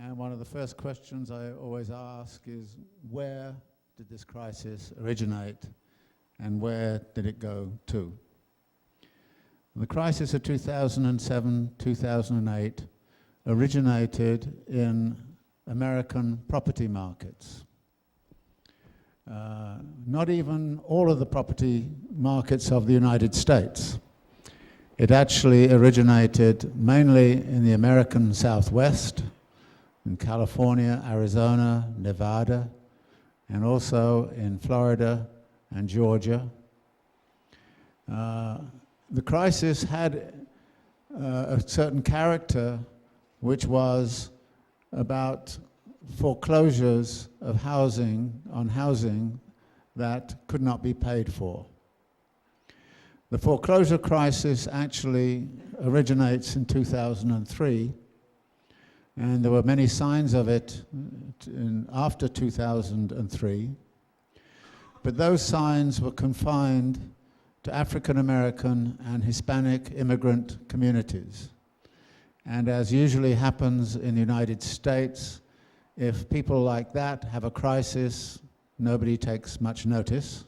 And one of the first questions I always ask is, where did this crisis originate and where did it go to? The crisis of 2007-2008 originated in American property markets. Not even all of the property markets of the United States. It actually originated mainly in the American Southwest, in California, Arizona, Nevada, and also in Florida and Georgia. The crisis had a certain character, which was about foreclosures of housing that could not be paid for. The foreclosure crisis actually originates in 2003, and there were many signs of it after 2003, but those signs were confined to African American and Hispanic immigrant communities. And as usually happens in the United States, if people like that have a crisis, nobody takes much notice.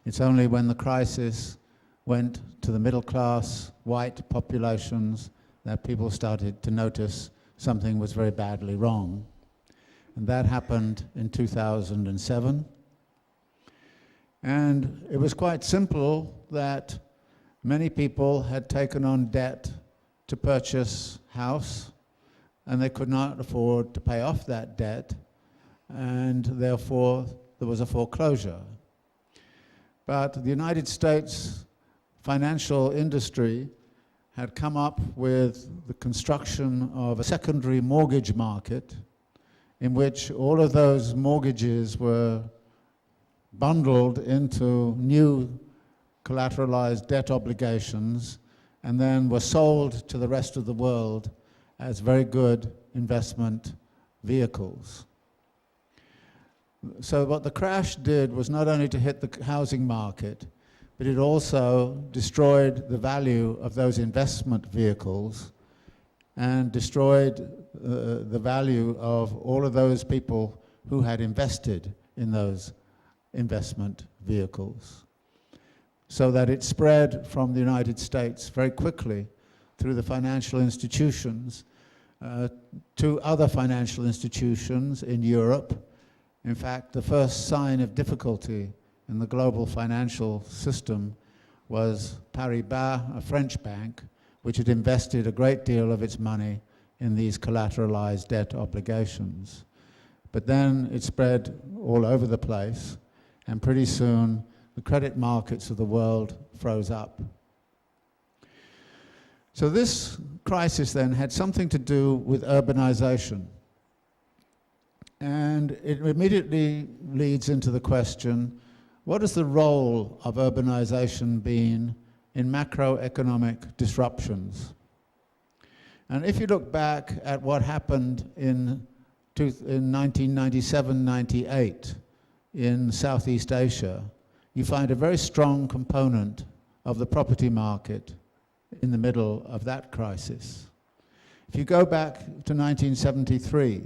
It's only when the crisis went to the middle class, white populations, that people started to notice something was very badly wrong. And that happened in 2007. And it was quite simple that many people had taken on debt to purchase a house, and they could not afford to pay off that debt, and therefore there was a foreclosure. But the United States financial industry had come up with the construction of a secondary mortgage market in which all of those mortgages were bundled into new collateralized debt obligations and then were sold to the rest of the world as very good investment vehicles. So what the crash did was not only to hit the housing market, but it also destroyed the value of those investment vehicles and destroyed the value of all of those people who had invested in those investment vehicles, so that it spread from the United States very quickly through the financial institutions to other financial institutions in Europe. In fact, the first sign of difficulty in the global financial system was Paribas, a French bank, which had invested a great deal of its money in these collateralized debt obligations. But then it spread all over the place, and pretty soon the credit markets of the world froze up. So this crisis then had something to do with urbanization. And it immediately leads into the question, what has the role of urbanization been in macroeconomic disruptions? And if you look back at what happened in 1997-98 in Southeast Asia, you find a very strong component of the property market in the middle of that crisis. If you go back to 1973,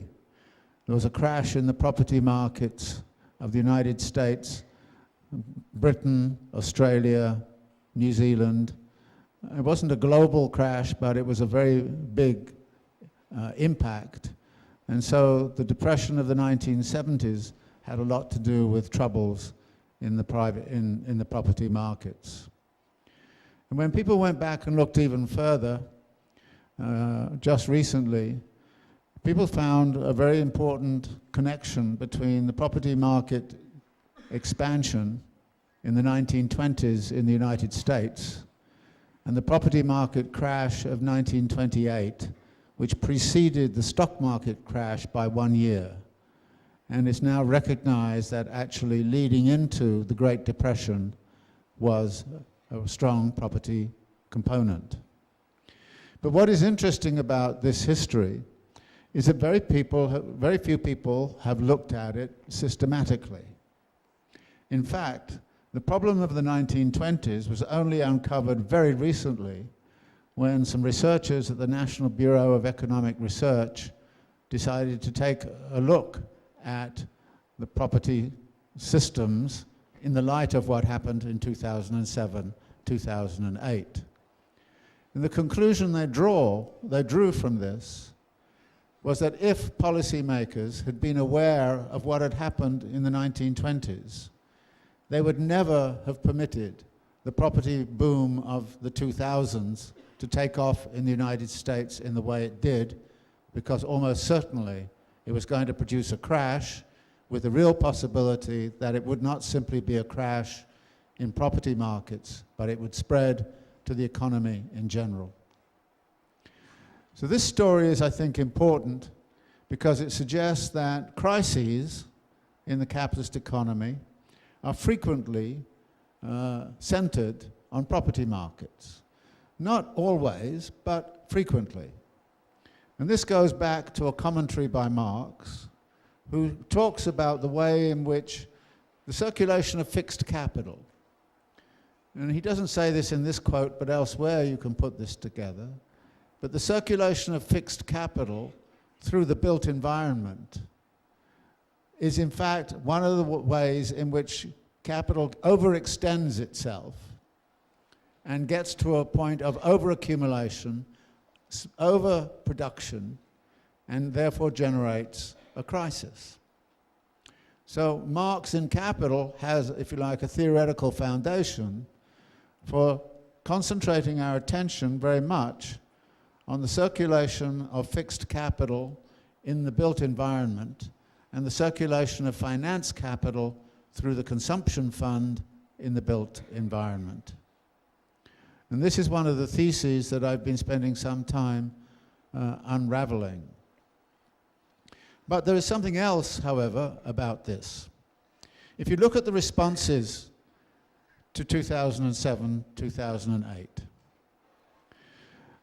there was a crash in the property markets of the United States, Britain, Australia, New Zealand. It wasn't a global crash, but it was a very big impact. And so the depression of the 1970s had a lot to do with troubles in the property markets. And when people went back and looked even further, just recently, people found a very important connection between the property market expansion in the 1920s in the United States and the property market crash of 1928, which preceded the stock market crash by 1 year. And it's now recognized that actually leading into the Great Depression was a strong property component. But what is interesting about this history is that very few people have looked at it systematically. In fact, the problem of the 1920s was only uncovered very recently when some researchers at the National Bureau of Economic Research decided to take a look at the property systems in the light of what happened in 2007, 2008. And the conclusion they drew from this was that if policymakers had been aware of what had happened in the 1920s, they would never have permitted the property boom of the 2000s to take off in the United States in the way it did, because almost certainly it was going to produce a crash, with the real possibility that it would not simply be a crash in property markets, but it would spread to the economy in general. So this story is, I think, important because it suggests that crises in the capitalist economy are frequently centered on property markets. Not always, but frequently. And this goes back to a commentary by Marx, who talks about the way in which the circulation of fixed capital, and he doesn't say this in this quote, but elsewhere you can put this together, but the circulation of fixed capital through the built environment is in fact one of the ways in which capital overextends itself and gets to a point of overaccumulation, overproduction, and therefore generates a crisis. So Marx in Capital has, if you like, a theoretical foundation for concentrating our attention very much on the circulation of fixed capital in the built environment and the circulation of finance capital through the consumption fund in the built environment. And this is one of the theses that I've been spending some time unraveling. But there is something else, however, about this. If you look at the responses to 2007, 2008,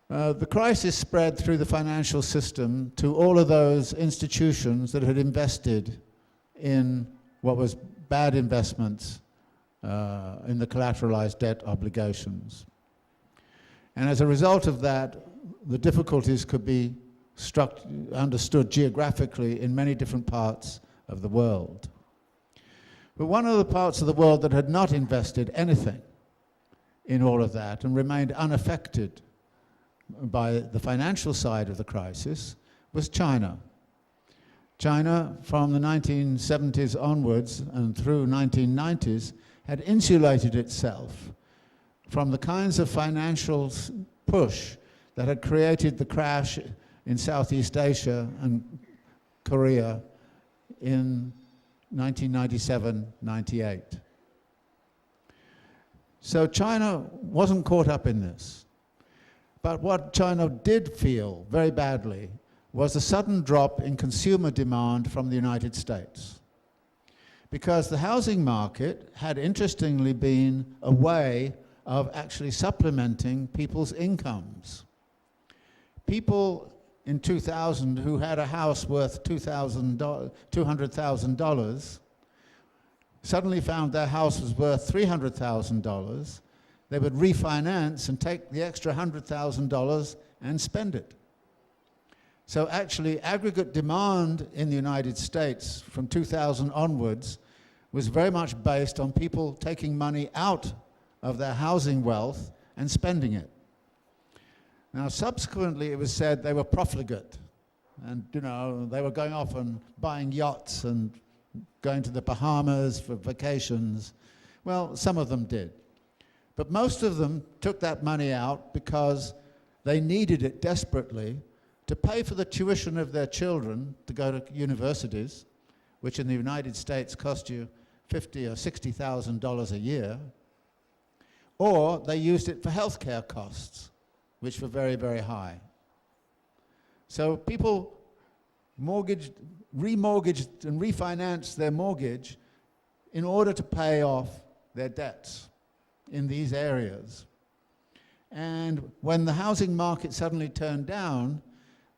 the crisis spread through the financial system to all of those institutions that had invested in what was bad investments in the collateralized debt obligations. And as a result of that, the difficulties could be understood geographically in many different parts of the world. But one of the parts of the world that had not invested anything in all of that and remained unaffected by the financial side of the crisis was China. China, from the 1970s onwards and through 1990s, had insulated itself from the kinds of financial push that had created the crash in Southeast Asia and Korea in 1997-98. So China wasn't caught up in this. But what China did feel very badly was a sudden drop in consumer demand from the United States. Because the housing market had interestingly been a way of actually supplementing people's incomes. People in 2000 who had a house worth $200,000 suddenly found their house was worth $300,000. They would refinance and take the extra $100,000 and spend it. So actually, aggregate demand in the United States from 2000 onwards was very much based on people taking money out of their housing wealth and spending it. Now, subsequently, it was said they were profligate, and they were going off and buying yachts and going to the Bahamas for vacations. Well, some of them did. But most of them took that money out because they needed it desperately to pay for the tuition of their children to go to universities, which in the United States cost you $50,000 or $60,000 a year, or they used it for healthcare costs, which were very, very high. So people remortgaged and refinanced their mortgage in order to pay off their debts in these areas. And when the housing market suddenly turned down,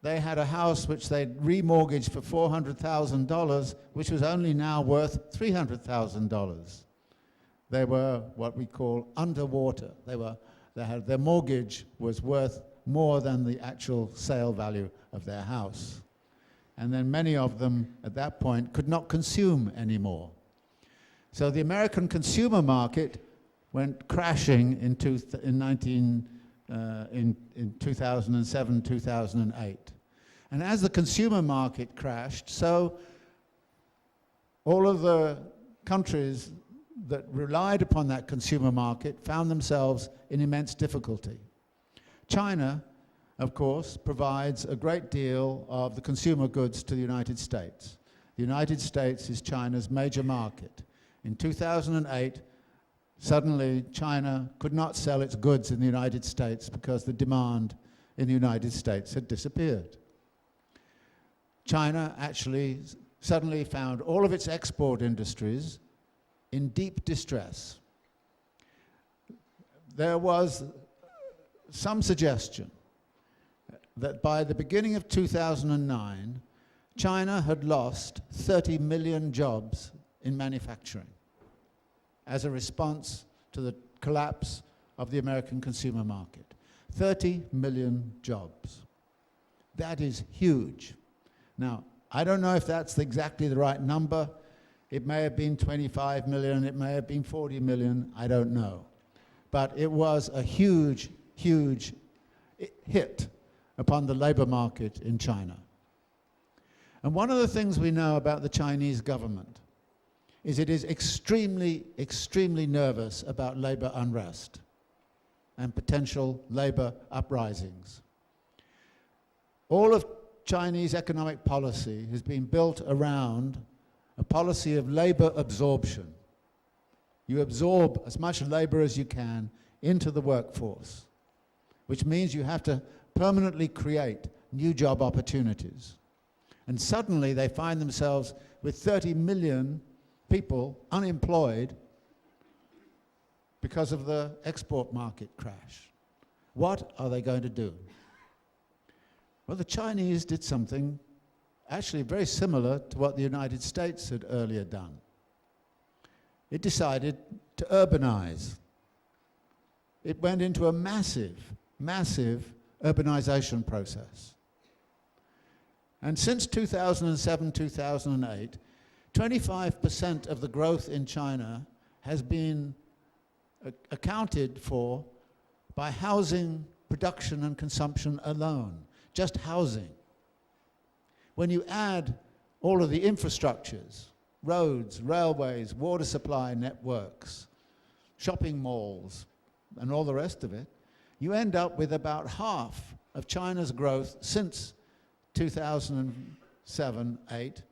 they had a house which they'd remortgaged for $400,000, which was only now worth $300,000. They were what we call underwater. Their mortgage was worth more than the actual sale value of their house. and then many of them at that point could not consume anymore. So the American consumer market went crashing in 2007, 2008. And as the consumer market crashed, so all of the countries that relied upon that consumer market found themselves in immense difficulty. China, of course, provides a great deal of the consumer goods to the United States. The United States is China's major market. In 2008, suddenly China could not sell its goods in the United States because the demand in the United States had disappeared. China actually suddenly found all of its export industries in deep distress. There was some suggestion that by the beginning of 2009, China had lost 30 million jobs in manufacturing as a response to the collapse of the American consumer market. 30 million jobs. That is huge. Now, I don't know if that's exactly the right number. It may have been 25 million, it may have been 40 million, I don't know. But it was a huge, huge hit upon the labor market in China. And one of the things we know about the Chinese government is it is extremely, extremely nervous about labor unrest and potential labor uprisings. All of Chinese economic policy has been built around a policy of labor absorption. You absorb as much labor as you can into the workforce, which means you have to permanently create new job opportunities. And suddenly they find themselves with 30 million people unemployed because of the export market crash. What are they going to do? Well, the Chinese did something actually very similar to what the United States had earlier done. It decided to urbanize. It went into a massive, massive urbanization process. And since 2007, 2008, 25% of the growth in China has been accounted for by housing production and consumption alone, just housing. When you add all of the infrastructures, roads, railways, water supply networks, shopping malls, and all the rest of it, you end up with about half of China's growth since 2007-8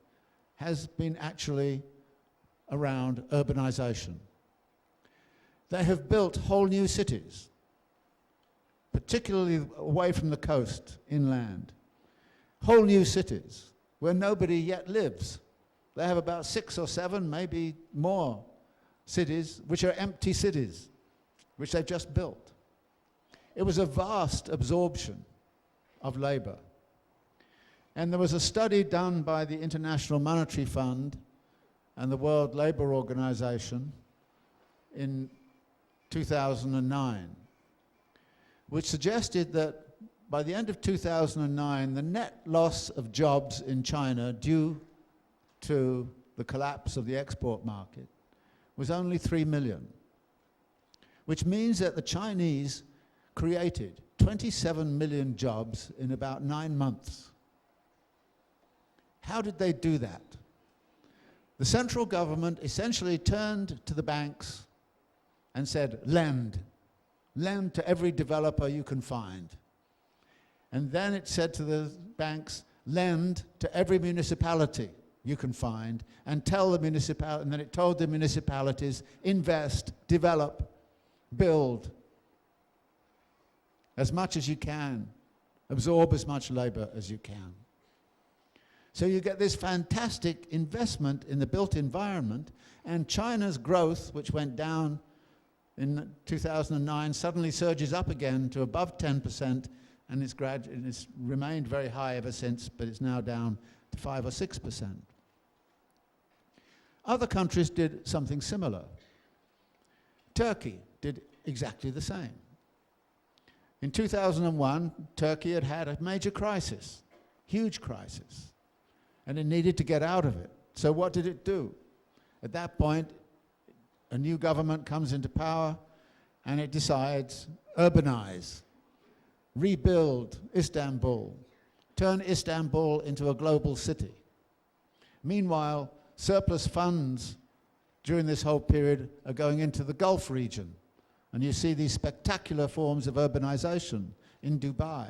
has been actually around urbanization. They have built whole new cities, particularly away from the coast, inland. Whole new cities where nobody yet lives. They have about 6 or 7, maybe more, cities which are empty cities, which they've just built. It was a vast absorption of labor. And there was a study done by the International Monetary Fund and the World Labour Organization in 2009, which suggested that by the end of 2009, the net loss of jobs in China due to the collapse of the export market was only 3 million, which means that the Chinese created 27 million jobs in about 9 months. How did they do that? The central government essentially turned to the banks and said, lend to every developer you can find. And then it said to the banks, lend to every municipality you can find, and tell the municipality, and then it told the municipalities, invest, develop, build as much as you can, absorb as much labor as you can. So you get this fantastic investment in the built environment, and China's growth, which went down in 2009, suddenly surges up again to above 10%, and it's remained very high ever since, but it's now down to 5 or 6%. Other countries did something similar. Turkey did exactly the same. In 2001, Turkey had had a major crisis, huge crisis. and it needed to get out of it. So what did it do? At that point, a new government comes into power, and it decides, urbanize, rebuild Istanbul, turn Istanbul into a global city. Meanwhile, surplus funds during this whole period are going into the Gulf region. And you see these spectacular forms of urbanization in Dubai.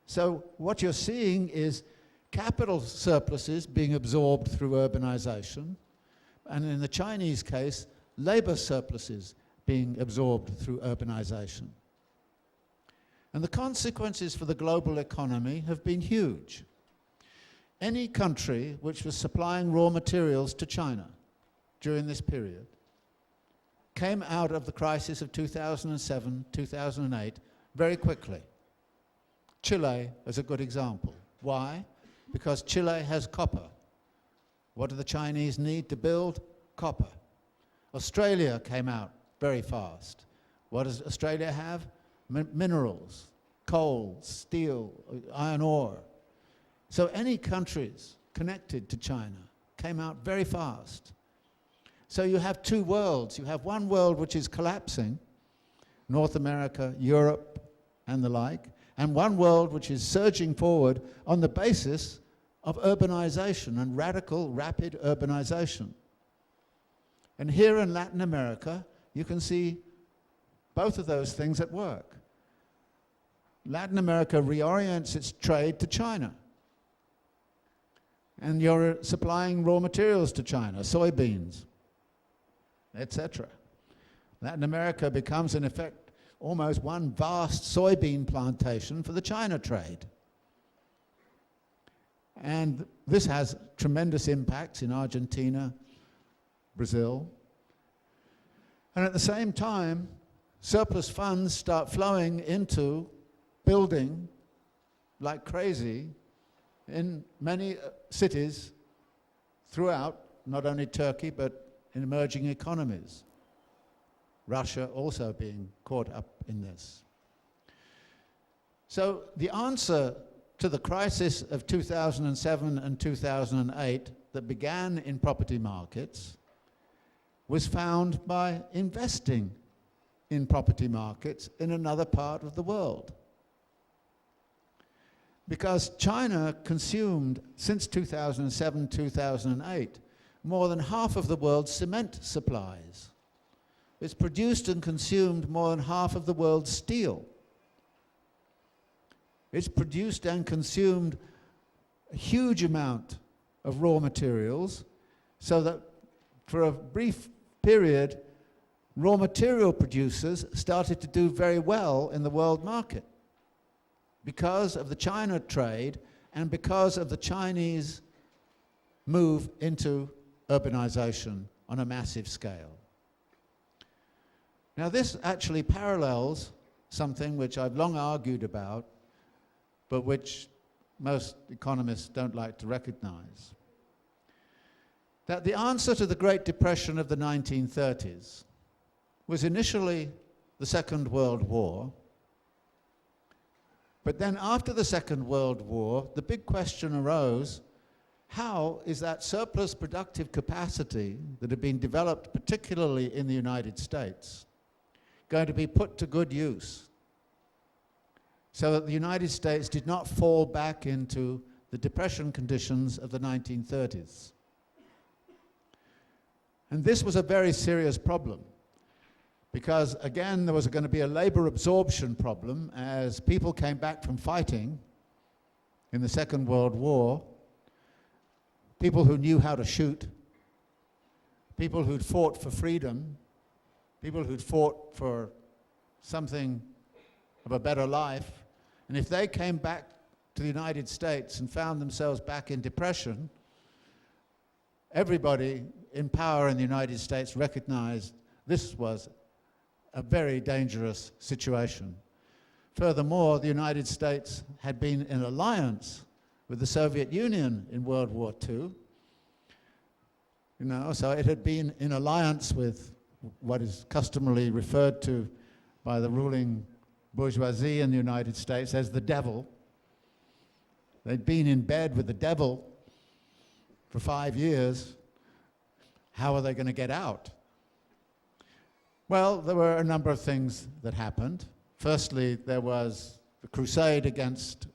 So what you're seeing is capital surpluses being absorbed through urbanization, and in the Chinese case, labor surpluses being absorbed through urbanization. And the consequences for the global economy have been huge. Any country which was supplying raw materials to China during this period came out of the crisis of 2007, 2008 very quickly. Chile is a good example. Why? Because Chile has copper. What do the Chinese need to build? Copper. Australia came out very fast. What does Australia have? Minerals, coal, steel, iron ore. So any countries connected to China came out very fast. So you have two worlds. You have one world which is collapsing, North America, Europe, and the like, and one world which is surging forward on the basis of urbanization and radical, rapid urbanization. And here in Latin America, you can see both of those things at work. Latin America reorients its trade to China. And you're supplying raw materials to China, soybeans, etc. Latin America becomes, in effect, almost one vast soybean plantation for the China trade. And this has tremendous impacts in Argentina, Brazil. And at the same time, surplus funds start flowing into building like crazy in many cities throughout, not only Turkey, but in emerging economies. Russia also being caught up in this. So the answer to the crisis of 2007 and 2008 that began in property markets was found by investing in property markets in another part of the world. Because China consumed, since 2007, 2008, more than half of the world's cement supplies. It's produced and consumed more than half of the world's steel. It's produced and consumed a huge amount of raw materials, so that for a brief period, raw material producers started to do very well in the world market because of the China trade and because of the Chinese move into urbanization on a massive scale. Now this actually parallels something which I've long argued about, but which most economists don't like to recognize. That the answer to the Great Depression of the 1930s was initially the Second World War, but then after the Second World War, the big question arose, how is that surplus productive capacity that had been developed particularly in the United States going to be put to good use so that the United States did not fall back into the depression conditions of the 1930s? And this was a very serious problem because, again, there was going to be a labor absorption problem as people came back from fighting in the Second World War, people who knew how to shoot, people who'd fought for freedom, people who'd fought for something of a better life. And if they came back to the United States and found themselves back in depression, everybody in power in the United States recognized this was a very dangerous situation. Furthermore, the United States had been in alliance with the Soviet Union in World War II. So it had been in alliance with what is customarily referred to by the ruling bourgeoisie in the United States as the devil. They'd been in bed with the devil for 5 years. How are they going to get out? Well, there were a number of things that happened. Firstly, there was the crusade against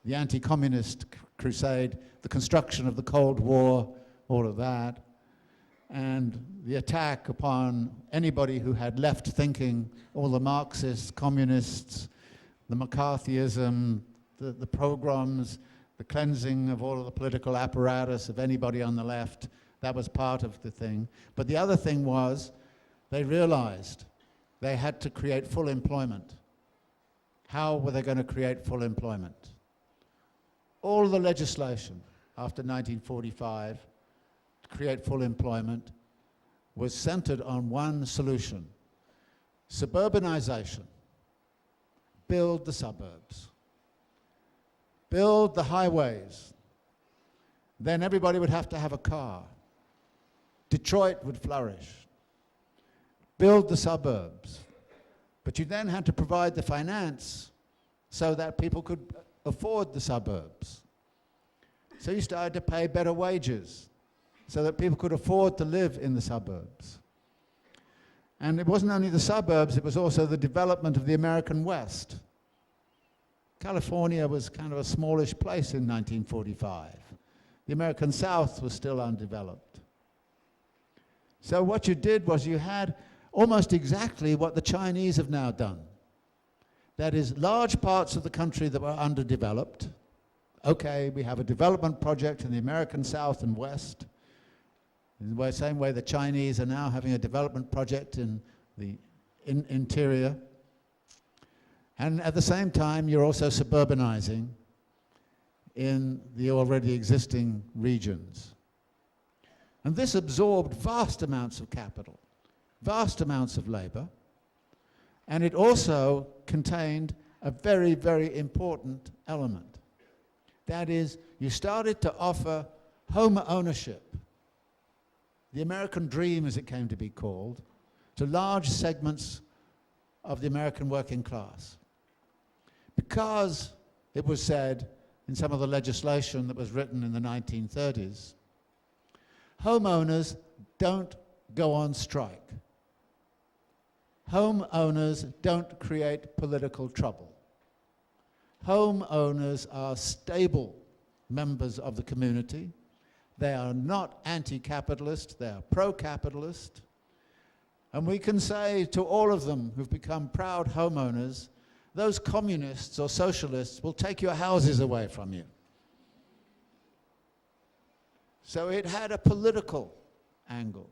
the anti-communist crusade, the construction of the Cold War, all of that, and the attack upon anybody who had left thinking, all the Marxists, communists, the McCarthyism, the pogroms, the cleansing of all of the political apparatus of anybody on the left. That was part of the thing. But the other thing was, they realized they had to create full employment. How were they going to create full employment? All the legislation after 1945 to create full employment was centered on one solution: suburbanization. Build the suburbs. Build the highways. Then everybody would have to have a car. Detroit would flourish. Build the suburbs. But you then had to provide the finance so that people could afford the suburbs. So you started to pay better wages so that people could afford to live in the suburbs. And it wasn't only the suburbs, it was also the development of the American West. California was kind of a smallish place in 1945. The American South was still undeveloped. So what you did was you had almost exactly what the Chinese have now done. That is, large parts of the country that were underdeveloped. Okay, we have a development project in the American South and West. In the same way the Chinese are now having a development project in the interior. And at the same time, you're also suburbanizing in the already existing regions. And this absorbed vast amounts of capital, vast amounts of labor, and it also contained a very, very important element. That is, you started to offer home ownership, the American dream as it came to be called, to large segments of the American working class. Because it was said in some of the legislation that was written in the 1930s, homeowners don't go on strike. Homeowners don't create political trouble. Homeowners are stable members of the community. They are not anti-capitalist, they are pro-capitalist. And we can say to all of them who've become proud homeowners, those communists or socialists will take your houses away from you. So it had a political angle,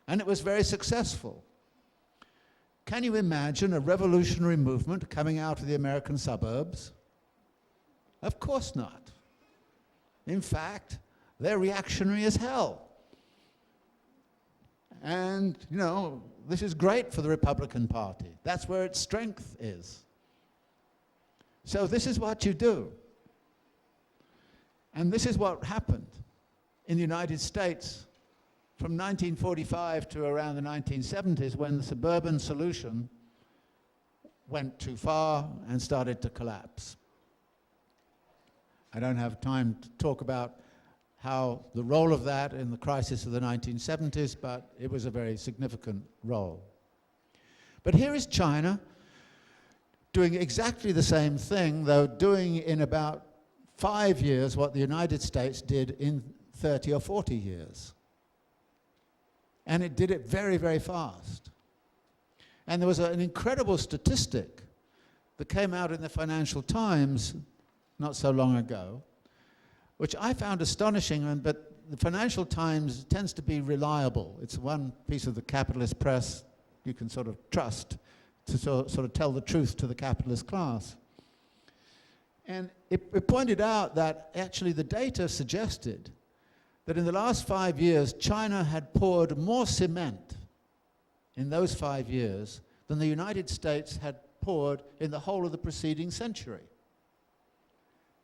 and it was very successful. Can you imagine a revolutionary movement coming out of the American suburbs? Of course not. In fact, they're reactionary as hell. And, you know, this is great for the Republican Party. That's where its strength is. So this is what you do. And this is what happened in the United States from 1945 to around the 1970s, when the suburban solution went too far and started to collapse. I don't have time to talk about how the role of that in the crisis of the 1970s, but it was a very significant role. But here is China doing exactly the same thing, though doing in about 5 years what the United States did in 30 or 40 years. And it did it very, very fast. And there was an incredible statistic that came out in the Financial Times not so long ago, which I found astonishing, but the Financial Times tends to be reliable. It's one piece of the capitalist press you can sort of trust to sort of tell the truth to the capitalist class. And it pointed out that actually the data suggested that in the last 5 years, China had poured more cement in those 5 years than the United States had poured in the whole of the preceding century.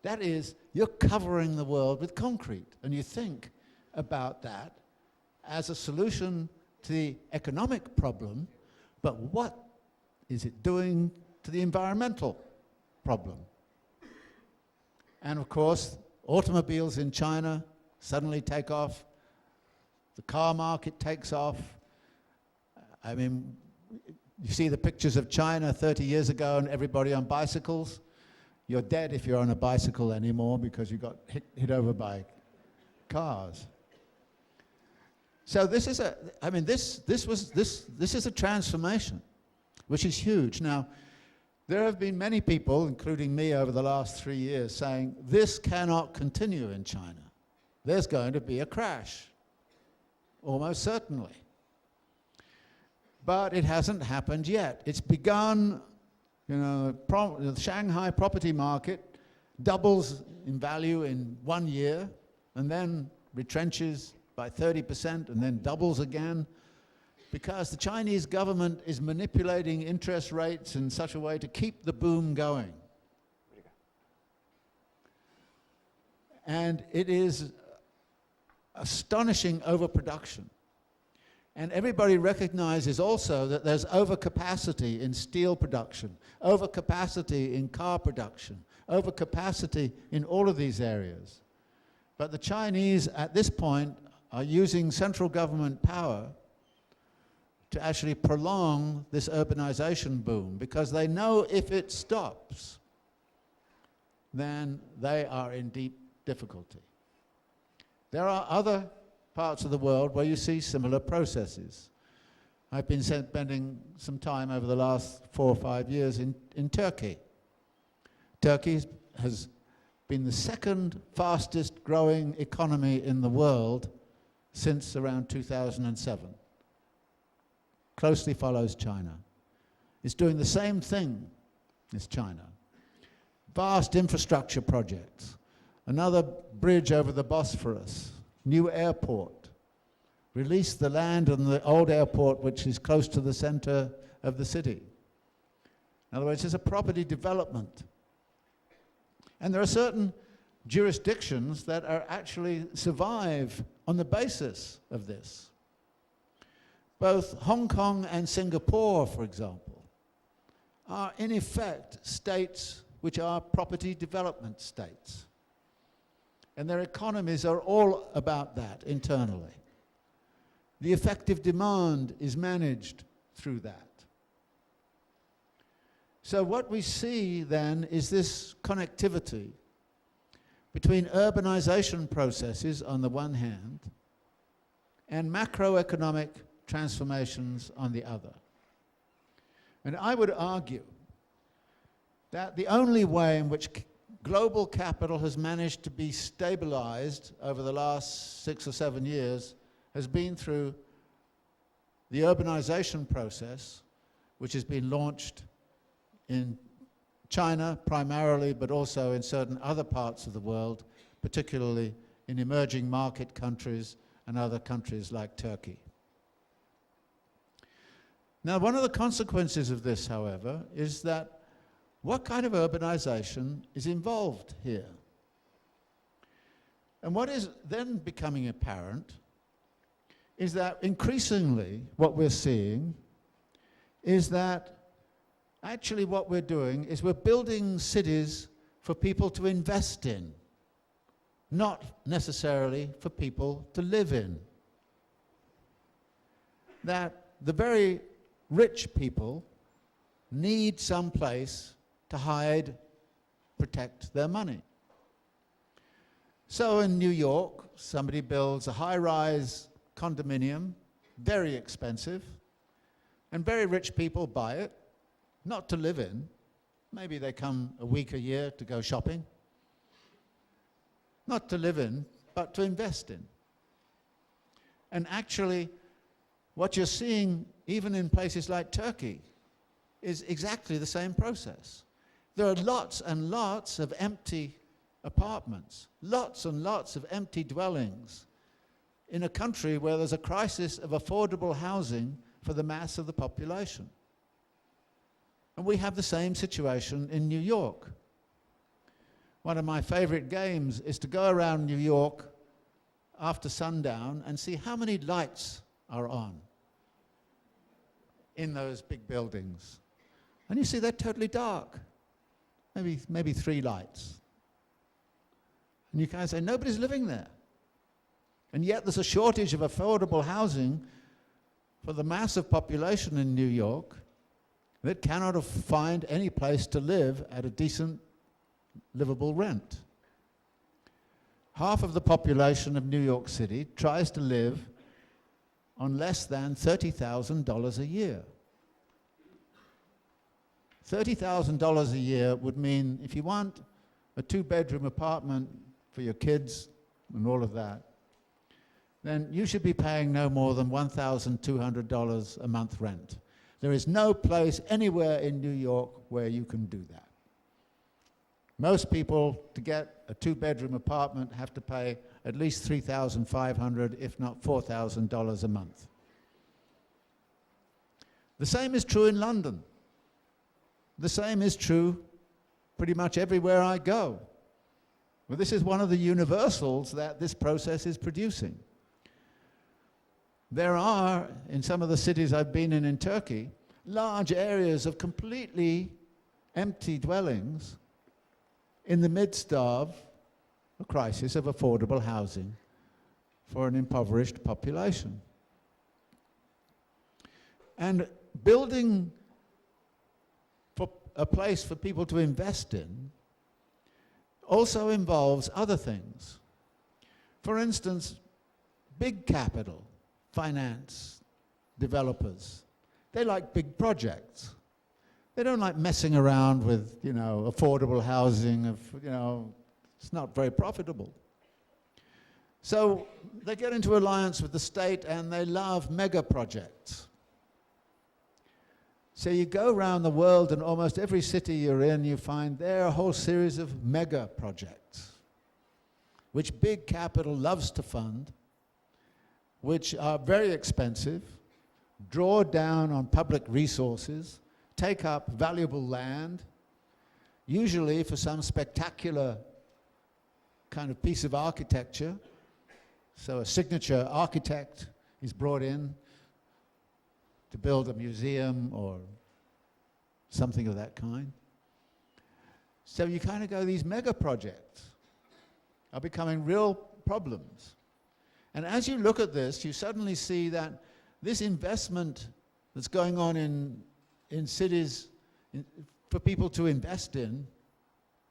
That is, you're covering the world with concrete, and you think about that as a solution to the economic problem, but what is it doing to the environmental problem? And of course, automobiles in China suddenly take off. The car market takes off. I mean, you see the pictures of China 30 years ago and everybody on bicycles. You're dead if you're on a bicycle anymore because you got hit over by cars. So this is this is a transformation, which is huge. Now, there have been many people, including me over the last 3 years, saying this cannot continue in China. There's going to be a crash, almost certainly. But it hasn't happened yet. It's begun, the Shanghai property market doubles in value in 1 year and then retrenches by 30% and then doubles again because the Chinese government is manipulating interest rates in such a way to keep the boom going. And it is astonishing overproduction. And everybody recognizes also that there's overcapacity in steel production, overcapacity in car production, overcapacity in all of these areas. But the Chinese, at this point, are using central government power to actually prolong this urbanization boom because they know if it stops, then they are in deep difficulty. There are other parts of the world where you see similar processes. I've been spending some time over the last 4 or 5 years in Turkey. Turkey has been the second fastest growing economy in the world since around 2007. Closely follows China. It's doing the same thing as China. Vast infrastructure projects, another bridge over the Bosphorus, new airport, release the land on the old airport which is close to the center of the city. In other words, it's a property development. And there are certain jurisdictions that are actually survive on the basis of this. Both Hong Kong and Singapore, for example, are in effect states which are property development states. And their economies are all about that internally. The effective demand is managed through that. So what we see then is this connectivity between urbanization processes on the one hand and macroeconomic transformations on the other. And I would argue that the only way in which global capital has managed to be stabilized over the last 6 or 7 years has been through the urbanization process, which has been launched in China primarily, but also in certain other parts of the world, particularly in emerging market countries and other countries like Turkey. Now, one of the consequences of this, however, is that what kind of urbanization is involved here? And what is then becoming apparent is that increasingly what we're seeing is that actually what we're doing is we're building cities for people to invest in, not necessarily for people to live in. That the very rich people need some place to hide, protect their money. So in New York, somebody builds a high-rise condominium, very expensive, and very rich people buy it, not to live in. Maybe they come a week a year to go shopping. Not to live in, but to invest in. And actually, what you're seeing, even in places like Turkey, is exactly the same process. There are lots and lots of empty apartments, lots and lots of empty dwellings in a country where there's a crisis of affordable housing for the mass of the population. And we have the same situation in New York. One of my favorite games is to go around New York after sundown and see how many lights are on in those big buildings. And you see they're totally dark. Maybe 3 lights. And you kind of say, nobody's living there. And yet there's a shortage of affordable housing for the massive population in New York that cannot find any place to live at a decent, livable rent. Half of the population of New York City tries to live on less than $30,000 a year. $30,000 a year would mean if you want a 2-bedroom apartment for your kids and all of that, then you should be paying no more than $1,200 a month rent. There is no place anywhere in New York where you can do that. Most people, to get a 2-bedroom apartment, have to pay at least $3,500, if not $4,000 a month. The same is true in London. The same is true pretty much everywhere I go. Well, this is one of the universals that this process is producing. There are, in some of the cities I've been in Turkey, large areas of completely empty dwellings in the midst of a crisis of affordable housing for an impoverished population. And building for a place for people to invest in also involves other things. For instance, big capital, finance, developers, they like big projects. They don't like messing around with, affordable housing. It's not very profitable. So they get into alliance with the state and they love mega projects. So you go around the world and almost every city you're in, you find there are a whole series of mega projects, which big capital loves to fund, which are very expensive, draw down on public resources, take up valuable land, usually for some spectacular kind of piece of architecture. So a signature architect is brought in to build a museum or something of that kind. So you kind of go, these mega projects are becoming real problems. And as you look at this, you suddenly see that this investment that's going on in cities for people to invest in,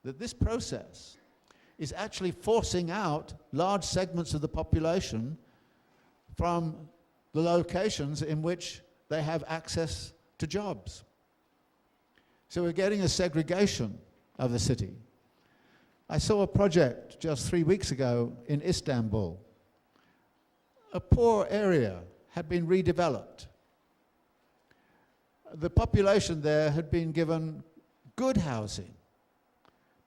that this process is actually forcing out large segments of the population from the locations in which they have access to jobs. So we're getting a segregation of the city. I saw a project just 3 weeks ago in Istanbul. A poor area had been redeveloped. The population there had been given good housing,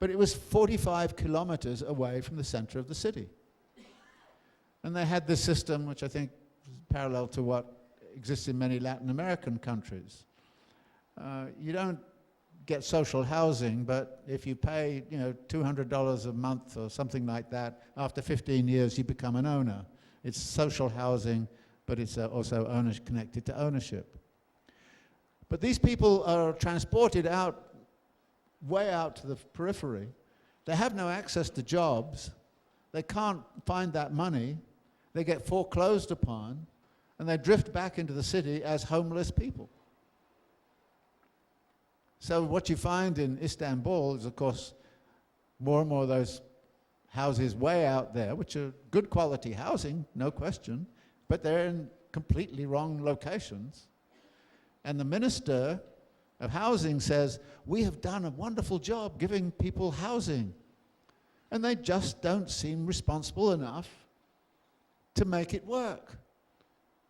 but it was 45 kilometers away from the center of the city. And they had this system, which I think is parallel to what exists in many Latin American countries. You don't get social housing, but if you pay, $200 a month or something like that, after 15 years you become an owner. It's social housing, but it's also connected to ownership. But these people are transported way out to the periphery. They have no access to jobs. They can't find that money. They get foreclosed upon, and they drift back into the city as homeless people. So what you find in Istanbul is, of course, more and more of those houses way out there, which are good quality housing, no question, but they're in completely wrong locations. And the Minister of Housing says, we have done a wonderful job giving people housing. And they just don't seem responsible enough to make it work.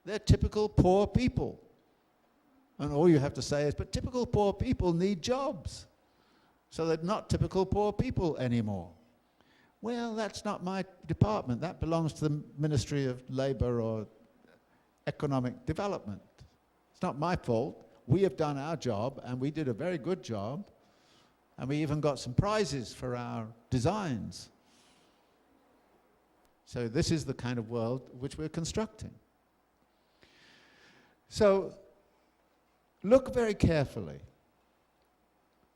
They're typical poor people. And all you have to say is, but typical poor people need jobs. So they're not typical poor people anymore. Well, that's not my department. That belongs to the Ministry of Labor or Economic Development. It's not my fault. We have done our job, and we did a very good job, and we even got some prizes for our designs. So this is the kind of world which we're constructing. So look very carefully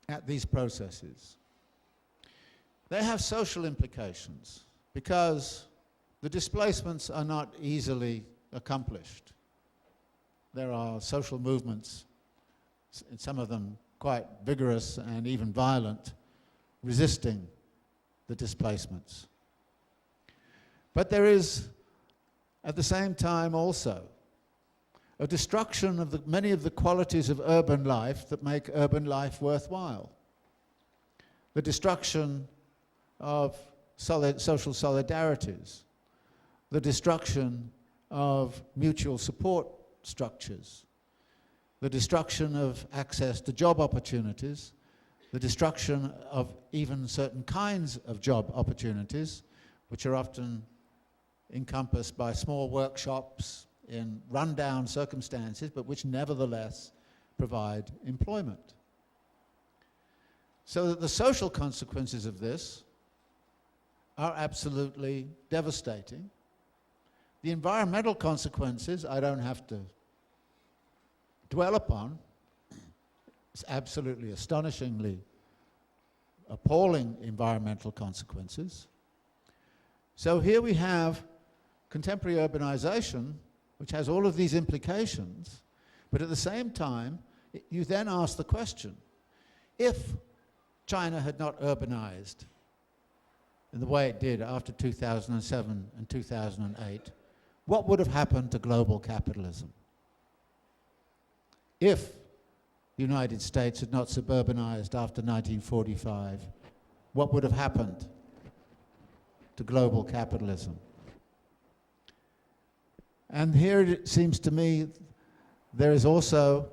at these processes. They have social implications because the displacements are not easily accomplished. There are social movements, some of them quite vigorous and even violent, resisting the displacements. But there is, at the same time also, a destruction of many of the qualities of urban life that make urban life worthwhile. The destruction of social solidarities, the destruction of mutual support structures, the destruction of access to job opportunities, the destruction of even certain kinds of job opportunities, which are often encompassed by small workshops in rundown circumstances, but which nevertheless provide employment. So that the social consequences of this are absolutely devastating. The environmental consequences, I don't have to dwell upon. It's absolutely astonishingly appalling environmental consequences. So here we have contemporary urbanization, which has all of these implications, but at the same time, you then ask the question, if China had not urbanized in the way it did after 2007 and 2008, what would have happened to global capitalism? If the United States had not suburbanized after 1945, what would have happened to global capitalism? And here it seems to me there is also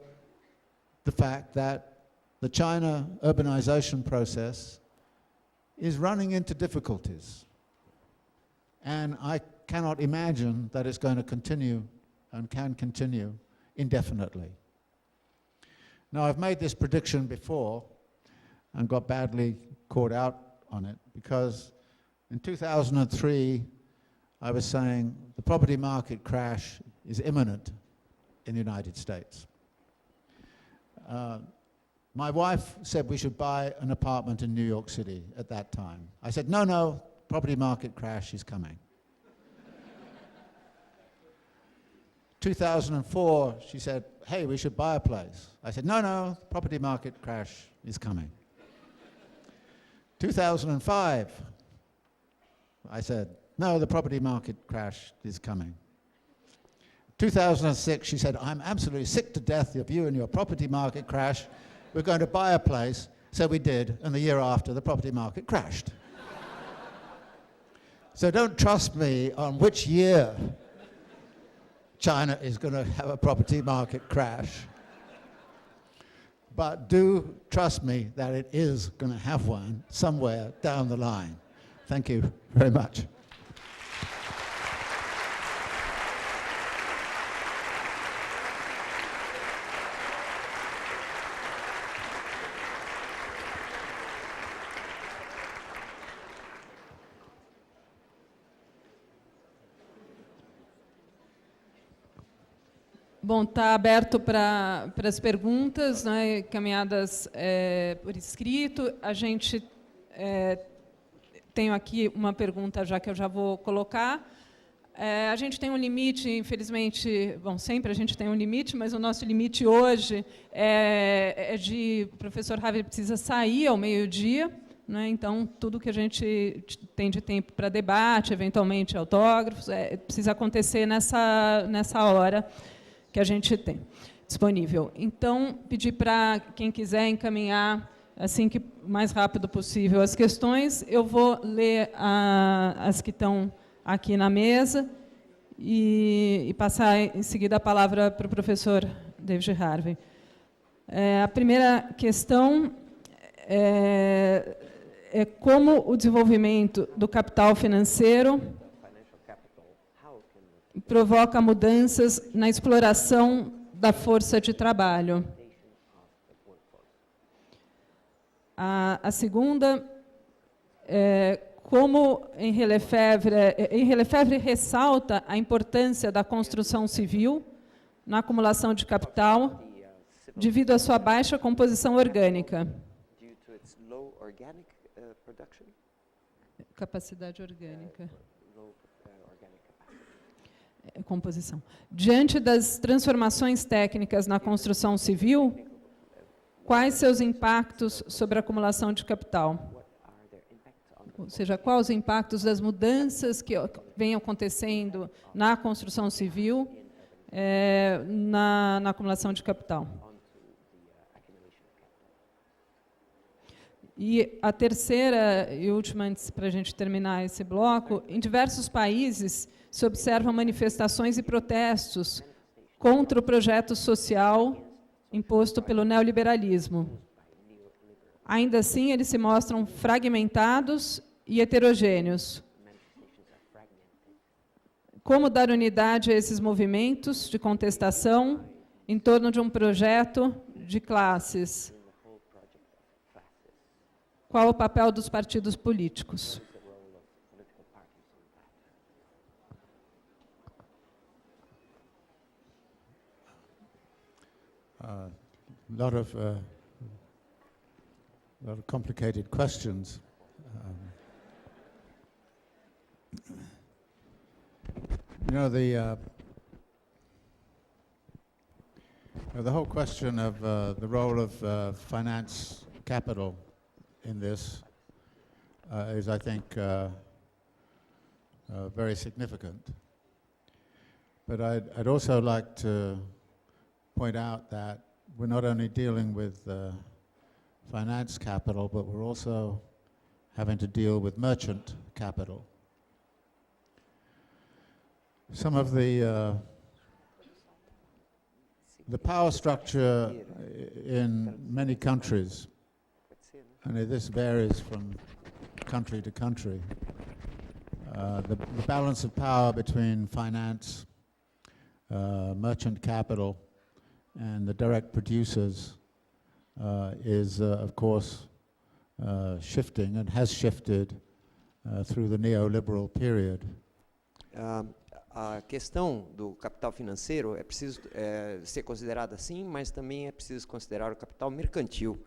the fact that the China urbanization process is running into difficulties. And I cannot imagine that it's going to continue and can continue indefinitely. Now, I've made this prediction before and got badly caught out on it because in 2003, I was saying the property market crash is imminent in the United States. My wife said we should buy an apartment in New York City at that time. I said, no, property market crash is coming. 2004, she said, hey, we should buy a place. I said, no, property market crash is coming. 2005, I said, no, the property market crash is coming. 2006, she said, I'm absolutely sick to death of you and your property market crash. We're going to buy a place. So we did, and the year after, the property market crashed. So don't trust me on which year China is going to have a property market crash. But do trust me that it is going to have one somewhere down the line. Thank you very much. Bom, está aberto para as perguntas, né, caminhadas por escrito. A gente tenho aqui uma pergunta já que eu já vou colocar. A gente tem um limite, infelizmente, bom, sempre a gente tem um limite, mas o nosso limite hoje o professor Harvey precisa sair ao meio-dia, né, então tudo que a gente tem de tempo para debate, eventualmente autógrafos, precisa acontecer nessa hora que a gente tem disponível. Então, pedir para quem quiser encaminhar, assim que mais rápido possível, as questões. Eu vou ler as que estão aqui na mesa e passar em seguida a palavra para o professor David Harvey. A primeira questão é como o desenvolvimento do capital financeiro provoca mudanças na exploração da força de trabalho. A segunda é como Henri Lefebvre ressalta a importância da construção civil na acumulação de capital devido à sua baixa composição orgânica. Capacidade orgânica. Composição. Diante das transformações técnicas na construção civil, quais seus impactos sobre a acumulação de capital? Ou seja, quais os impactos das mudanças que vêm acontecendo na construção civil na acumulação de capital? E a terceira e última, antes para a gente terminar esse bloco, em diversos países se observam manifestações e protestos contra o projeto social imposto pelo neoliberalismo. Ainda assim, eles se mostram fragmentados e heterogêneos. Como dar unidade a esses movimentos de contestação em torno de um projeto de classes? Qual o papel dos partidos políticos? A lot of complicated questions. The whole question of the role of finance capital in this is, I think, very significant. But I'd also like to point out that we're not only dealing with finance capital, but we're also having to deal with merchant capital. Some of the power structure in many countries, and this varies from country to country, the balance of power between finance, merchant capital, and the direct producers is, of course, shifting and has shifted through the neoliberal period. A questão do capital financeiro é preciso ser considerada assim, mas também é preciso considerar o capital mercantil.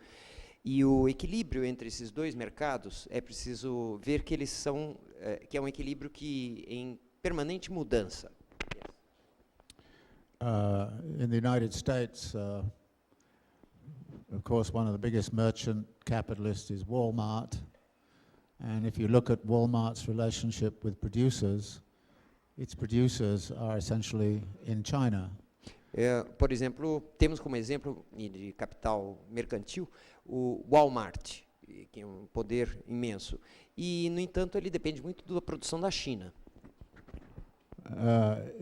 E o equilíbrio entre esses dois mercados é preciso ver que eles são que é um equilíbrio que em permanente mudança. In the United States, of course, one of the biggest merchant capitalists is Walmart. And if you look at Walmart's relationship with producers, its producers are essentially in China. Por exemplo, temos como exemplo de capital mercantil o Walmart, que é um poder imenso. E, no entanto, ele depende muito da produção da China.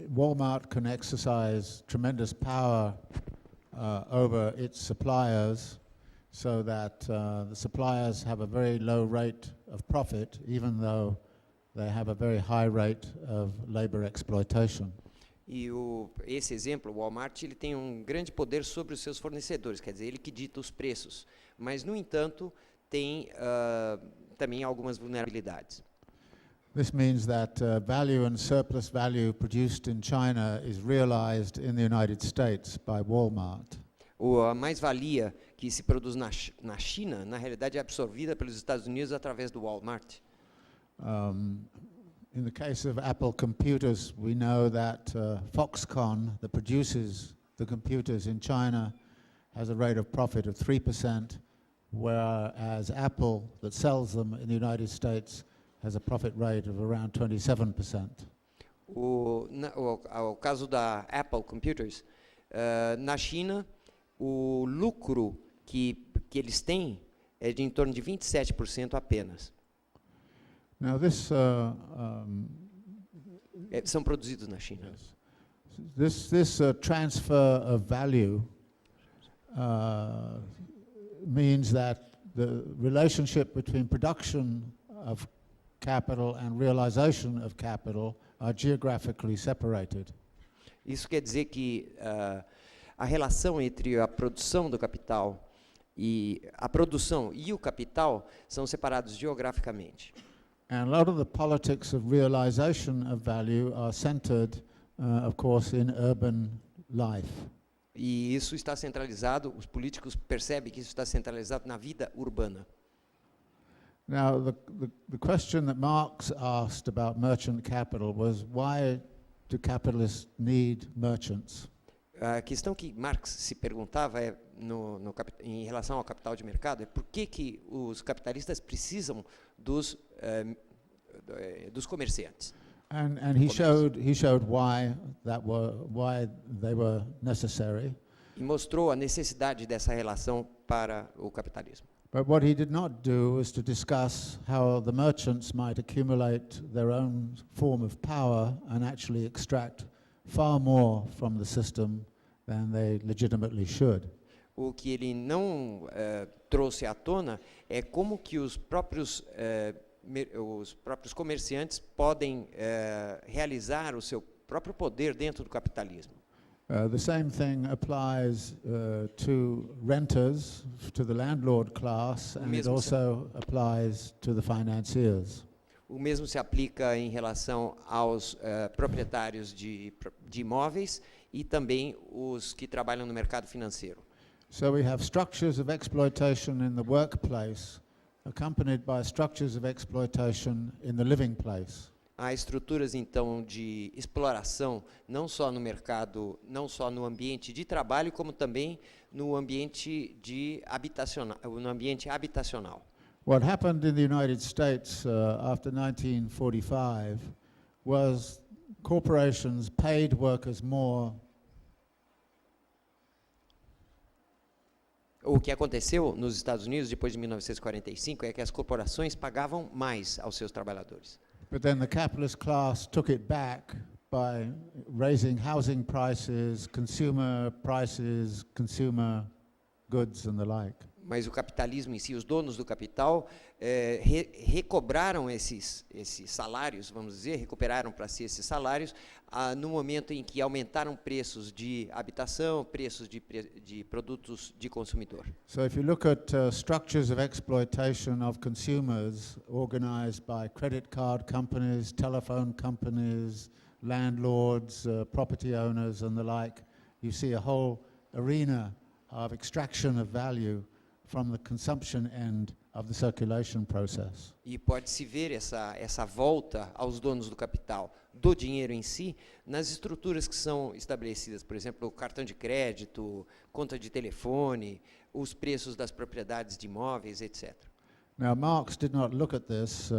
Walmart can exercise tremendous power over its suppliers, so that the suppliers have a very low rate of profit, even though they have a very high rate of labor exploitation. E esse exemplo, o Walmart, ele tem um grande poder sobre os seus fornecedores, quer dizer, ele que dita os preços. Mas, no entanto, tem também algumas vulnerabilidades. This means that value and surplus value produced in China is realized in the United States by Walmart. A mais-valia que se produz na China, na realidade, é absorvida pelos Estados Unidos através do Walmart. In the case of Apple computers, we know that Foxconn, that produces the computers in China, has a rate of profit of 3%, whereas Apple, that sells them in the United States, has a profit rate of around 27%. O caso da Apple Computers, na China, o lucro que eles têm é de em torno de 27% apenas. Now this são produzidos na China. Yes. This transfer of value means that the relationship between production of capital and realization of capital are geographically separated. Isso quer dizer que a relação entre a produção do capital e a produção e o capital são separados geograficamente. And a lot of the politics of realization of value are centered, of course, in urban life. E isso está centralizado, os políticos percebem que isso está centralizado na vida urbana. Now, the question that Marx asked about merchant capital was, why do capitalists need merchants? A questão que Marx se perguntava é, em relação ao capital de mercado, é por que os capitalistas precisam dos comerciantes. And he showed why they were necessary. E mostrou a necessidade dessa relação para o capitalismo. But what he did not do was to discuss how the merchants might accumulate their own form of power and actually extract far more from the system than they legitimately should. O que ele não trouxe à tona é como que os próprios comerciantes podem realizar o seu próprio poder dentro do capitalismo. The same thing applies to renters, to the landlord class, and it also applies to the financiers. O mesmo se aplica em relação aos proprietários de imóveis e também os que trabalham no mercado financeiro. So we have structures of exploitation in the workplace, accompanied by structures of exploitation in the living place. Há estruturas, então, de exploração, não só no mercado, não só no ambiente de trabalho, como também no ambiente habitacional. What happened in the United States after 1945 was corporations paid workers more. O que aconteceu nos Estados Unidos depois de 1945 é que as corporações pagavam mais aos seus trabalhadores. But then the capitalist class took it back by raising housing prices, consumer goods and the like. Mas o capitalismo em si, os donos do capital, recobraram esses salários, vamos dizer, recuperaram para si esses salários no momento em que aumentaram preços de habitação, preços de produtos de consumidor. So if you look at structures of exploitation of consumers organized by credit card companies, telephone companies, landlords, property owners and the like, you see a whole arena of extraction of value from the consumption end of the circulation process. E pode-se ver essa volta aos donos do capital, do dinheiro em si, nas estruturas que são estabelecidas, por exemplo, o cartão de crédito, conta de telefone, os preços das propriedades de imóveis, etc. Now, Marx did not look at this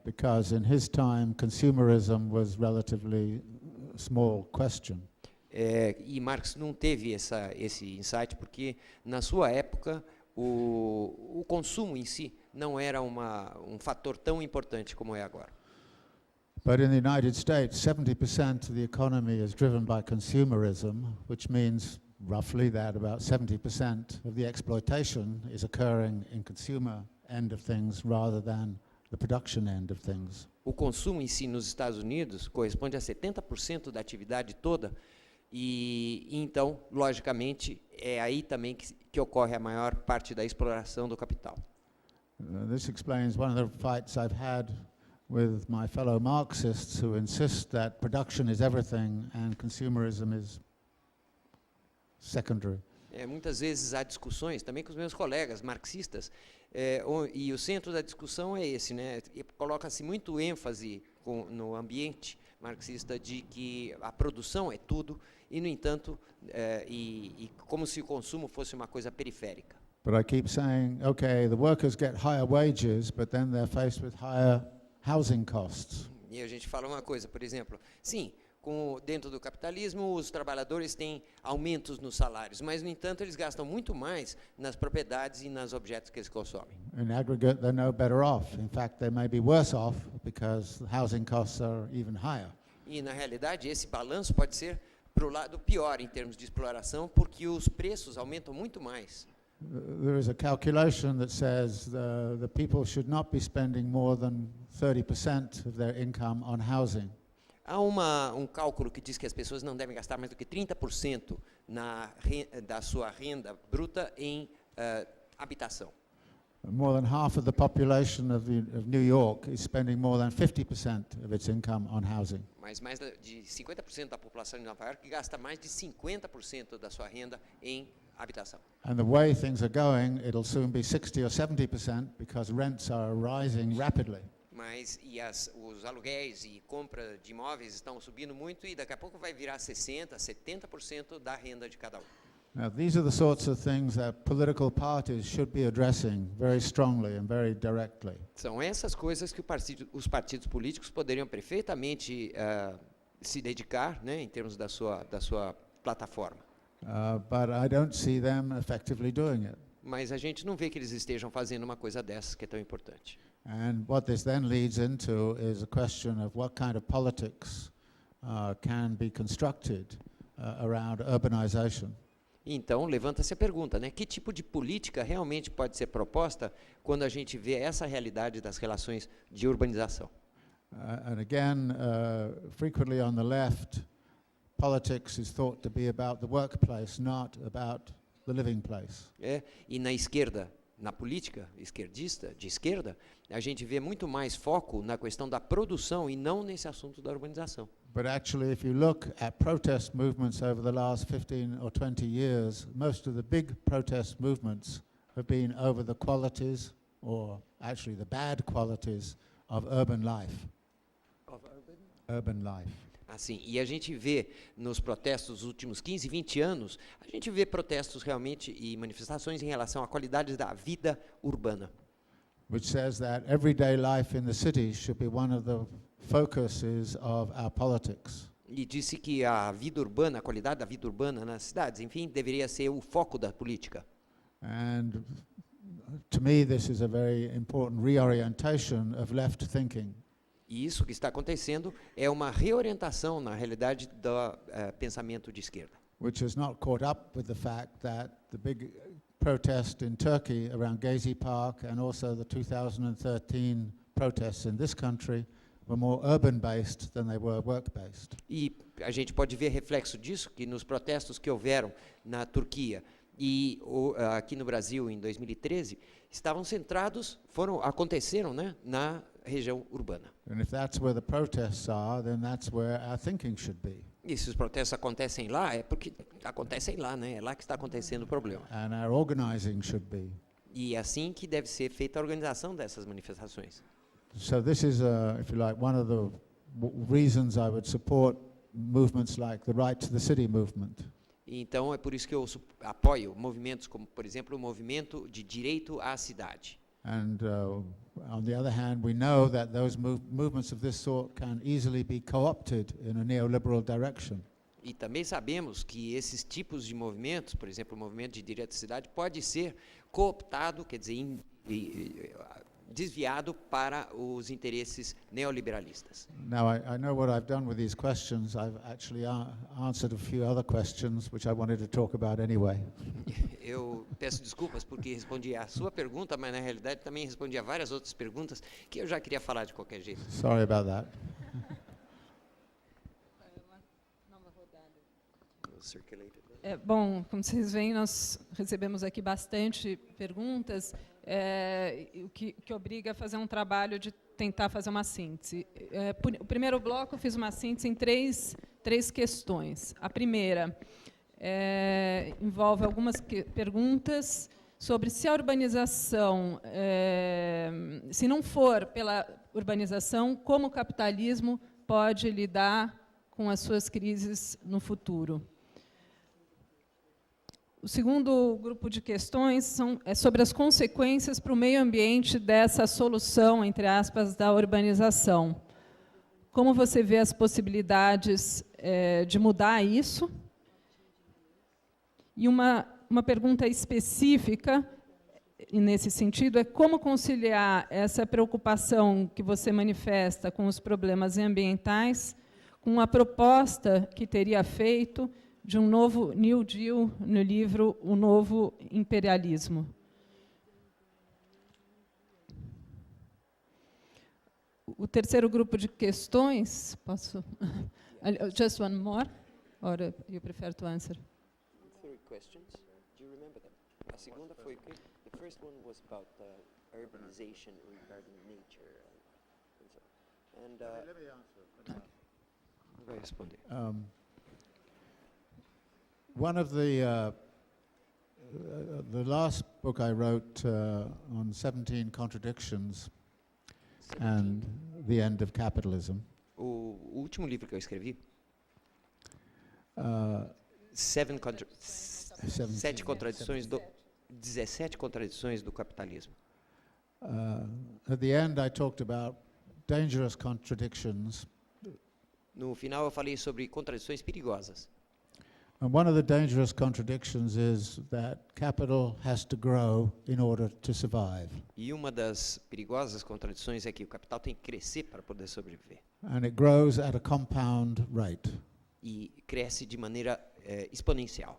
because in his time consumerism was relatively a small question. E Marx não teve esse insight porque, na sua época, o consumo em si não era um fator tão importante como é agora. But in the United States, 70% of the economy is driven by consumerism, which means roughly that about 70% of the exploitation is occurring in consumer end of things rather than the production end of things. O consumo em si nos Estados Unidos corresponde a 70% da atividade toda. E então, logicamente, é aí também que ocorre a maior parte da exploração do capital. This explains one of the fights I've had with my fellow Marxists who insist that production is everything and consumerism is secondary. Muitas vezes há discussões também com os meus colegas marxistas, e o centro da discussão é esse, né? Coloca-se muito ênfase no ambiente marxista de que a produção é tudo, e, no entanto, como se o consumo fosse uma coisa periférica. But I keep saying, okay, the workers get higher wages, but then they're faced with higher housing costs. E a gente fala uma coisa, por exemplo, sim, dentro do capitalismo, os trabalhadores têm aumentos nos salários, mas, no entanto, eles gastam muito mais nas propriedades e nos objetos que eles consomem. In aggregate, they're no better off. In fact, they may be worse off because the housing costs are even higher. E, na realidade, esse balanço pode ser para o lado pior em termos de exploração, porque os preços aumentam muito mais. There is a calculation that says the people should not be spending more than 30% of their income on housing. Há um cálculo que diz que as pessoas não devem gastar mais do que 30% da sua renda bruta em habitação. More than half of the population of New York is spending more than 50% of its income on housing. Mas mais de 50% da população de Nova York gasta mais de 50% da sua renda em habitação. And the way things are going, it'll soon be 60 or 70% because rents are rising rapidly. Mas os aluguéis e compra de imóveis estão subindo muito e daqui a pouco vai virar 60%, 70% da renda de cada um. Now, these are the sorts of things that political parties should be addressing very strongly and very directly. São essas coisas que os partidos políticos poderiam perfeitamente se dedicar, né, em termos da sua plataforma. But I don't see them effectively doing it. Mas a gente não vê que eles estejam fazendo uma coisa dessas que é tão importante. And what this then leads into is a question of what kind of politics can be constructed around urbanization. Então, levanta-se a pergunta, né? Que tipo de política realmente pode ser proposta quando a gente vê essa realidade das relações de urbanização? And again, frequently on the left, politics is thought to be about the workplace, not about the living place. E na esquerda, na política esquerdista, de esquerda, a gente vê muito mais foco na questão da produção e não nesse assunto da urbanização. But actually, if you look at protest movements over the last 15 or 20 years, most of the big protest movements have been over the qualities, or actually the bad qualities, of urban life. Urban life. Assim, e a gente vê nos protestos dos últimos 15, 20 anos, a gente vê protestos realmente e manifestações em relação à qualidade da vida urbana. Which says that everyday life in the city should be one of the focuses of our politics. E disse que a vida urbana, a qualidade da vida urbana nas cidades, enfim, deveria ser o foco da política. And to me, this is a very important reorientation of left thinking. E isso que está acontecendo é uma reorientação, na realidade, do pensamento de esquerda. Which is not caught up with the fact that the big protest in Turkey around Gezi Park and also the 2013 protests in this country were more urban-based than they were work-based. E a gente pode ver reflexo disso, que nos protestos que houveram na Turquia e aqui no Brasil em 2013, estavam centrados, aconteceram, né, na região urbana. And if that's where the protests are, then that's where our thinking should be. E se os protestos acontecem lá, é porque acontecem lá, né? É lá que está acontecendo o problema. And our organizing should be. E é assim que deve ser feita a organização dessas manifestações. So this is, if you like, one of the reasons I would support movements like the Right to the City movement. Então é por isso que eu apoio movimentos como, por exemplo, o movimento de direito à cidade. And on the other hand, we know that those movements of this sort can easily be co-opted in a neoliberal direction. E também sabemos que esses tipos de movimentos, por exemplo, o movimento de direito à cidade, pode ser cooptado, quer dizer, desviado para os interesses neoliberalistas. Now, I know what I've done with these questions. I've actually answered a few other questions which I wanted to talk about anyway. Eu peço desculpas porque respondi a sua pergunta, mas na realidade também respondi a várias outras perguntas que eu já queria falar de qualquer jeito. Sorry about that. Bom, como vocês veem, nós recebemos aqui bastante perguntas, o que obriga a fazer um trabalho de tentar fazer uma síntese. O primeiro bloco eu fiz uma síntese em três questões. A primeira envolve algumas perguntas sobre se a urbanização, se não for pela urbanização, como o capitalismo pode lidar com as suas crises no futuro. O segundo grupo de questões é sobre as consequências para o meio ambiente dessa solução, entre aspas, da urbanização. Como você vê as possibilidades de mudar isso? E uma pergunta específica, nesse sentido, é como conciliar essa preocupação que você manifesta com os problemas ambientais com a proposta que teria feito de um novo New Deal no livro O Novo Imperialismo. O terceiro grupo de questões, posso? Just one more, or you prefer to answer? Three questions. Do you remember them? A segunda foi o quê? The first one was about urbanization regarding nature. Let me answer. Vai responder. One of the the last book I wrote on 17 contradictions and the end of capitalism. O último livro que eu escrevi, Uh, 17 contradições 17 contradições do capitalismo. At the end, I talked about dangerous contradictions. No final eu falei sobre contradições perigosas. And one of the dangerous contradictions is that capital has to grow in order to survive. E uma das perigosas contradições é que o capital tem que crescer para poder sobreviver. And it grows at a compound rate. E cresce de maneira exponencial.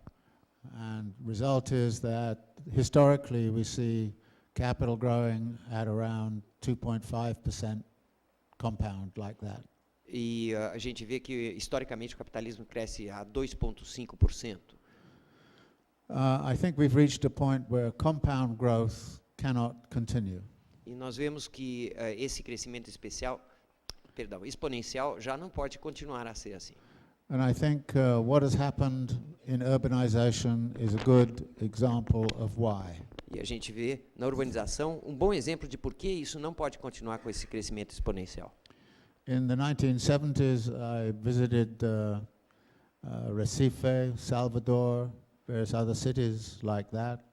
And result is that historically we see capital growing at around 2.5% compound like that. E a gente vê que historicamente o capitalismo cresce a 2,5%. I think we've reached a point where compound growth cannot continue. E nós vemos que esse crescimento exponencial já não pode continuar a ser assim. And I think what has happened in urbanization is a good example of why. E a gente vê na urbanização um bom exemplo de por que isso não pode continuar com esse crescimento exponencial. In the 1970s, I visited Recife, Salvador, various other cities like that.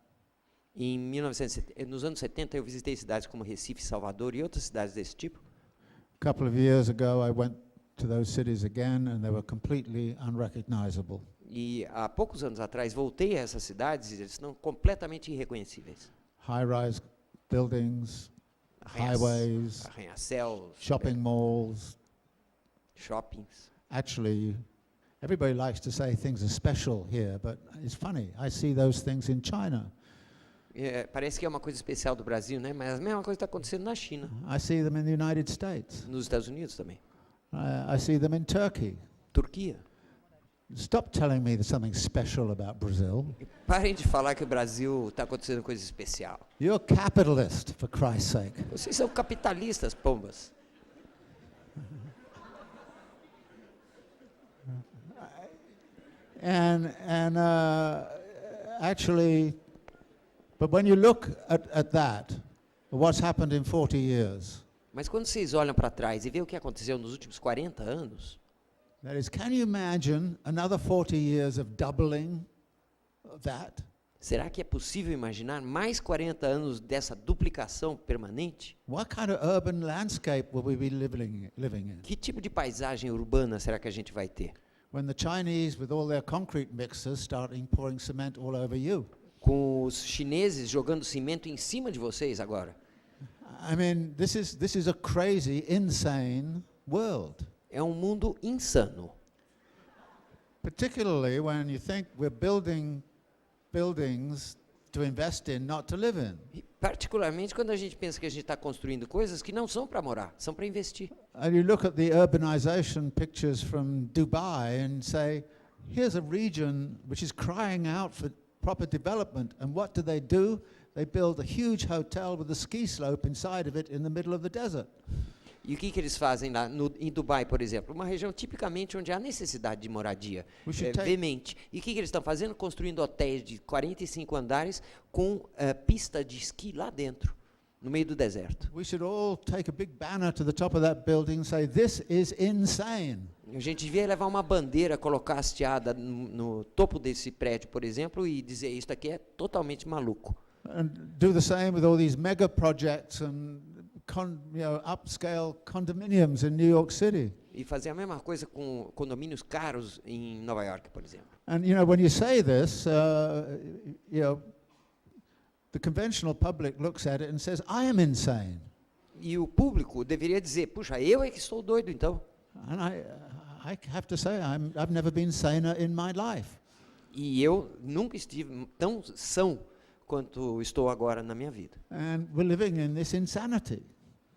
Nos anos 70, eu visitei cidades como Recife, Salvador e outras cidades desse tipo. A couple of years ago, I went to those cities again, and they were completely unrecognizable. E há poucos anos atrás voltei a essas cidades e eles estão completamente irreconhecíveis. High-rise buildings, highways, arranha-céus, shopping malls. shoppings. Actually, everybody likes to say things are special here, but it's funny. I see those things in China. Parece que é uma coisa especial do Brasil, né? Mas a mesma coisa está acontecendo na China. I see them in the United States. Nos Estados Unidos também. I see them in Turkey. Turquia. Stop telling me there's something special about Brazil. Parem de falar que o Brasil está acontecendo coisa especial. You're capitalist, for Christ's sake. Vocês são capitalistas, pombas. And actually, but when you look at that, what's happened in 40 years, Mas quando vocês olham para trás e veem o que aconteceu nos últimos 40 anos, that is, can you imagine another 40 years of doubling of that? será que é possível imaginar mais 40 anos dessa duplicação permanente? What kind of urban landscape will we be living in? Que tipo de paisagem urbana será que a gente vai ter? When the Chinese, with all their concrete mixers, starting pouring cement all over you. Com os chineses jogando cimento em cima de vocês agora. I mean, this is a crazy, insane world. É um mundo insano. Particularly when you think we're building buildings to invest in, not to live in. E particularmente quando a gente pensa que a gente está construindo coisas que não são para morar, são para investir. And you look at the urbanization pictures from Dubai and say, here's a region which is crying out for proper development. And what do? They build a huge hotel with a ski slope inside of it in the middle of the desert. E o que eles fazem lá em Dubai, por exemplo? Uma região tipicamente onde há necessidade de moradia veemente. E o que eles estão fazendo? Construindo hotéis de 45 andares com pista de esqui lá dentro, no meio do deserto. We should all take a big banner to the top of that building and say, this is insane. A gente devia levar uma bandeira, colocar hasteada no topo desse prédio, por exemplo, e dizer, isso aqui é totalmente maluco. And do the same with all these mega projects and upscale condominiums in New York City. E fazer a mesma coisa com condomínios caros em Nova York, por exemplo. And when you say this, the conventional public looks at it and says, I am insane. E o público deveria dizer, puxa, eu é que estou doido, então. And I have to say, I've never been saner in my life. E eu nunca estive tão são quanto estou agora na minha vida. And we're living in this insanity.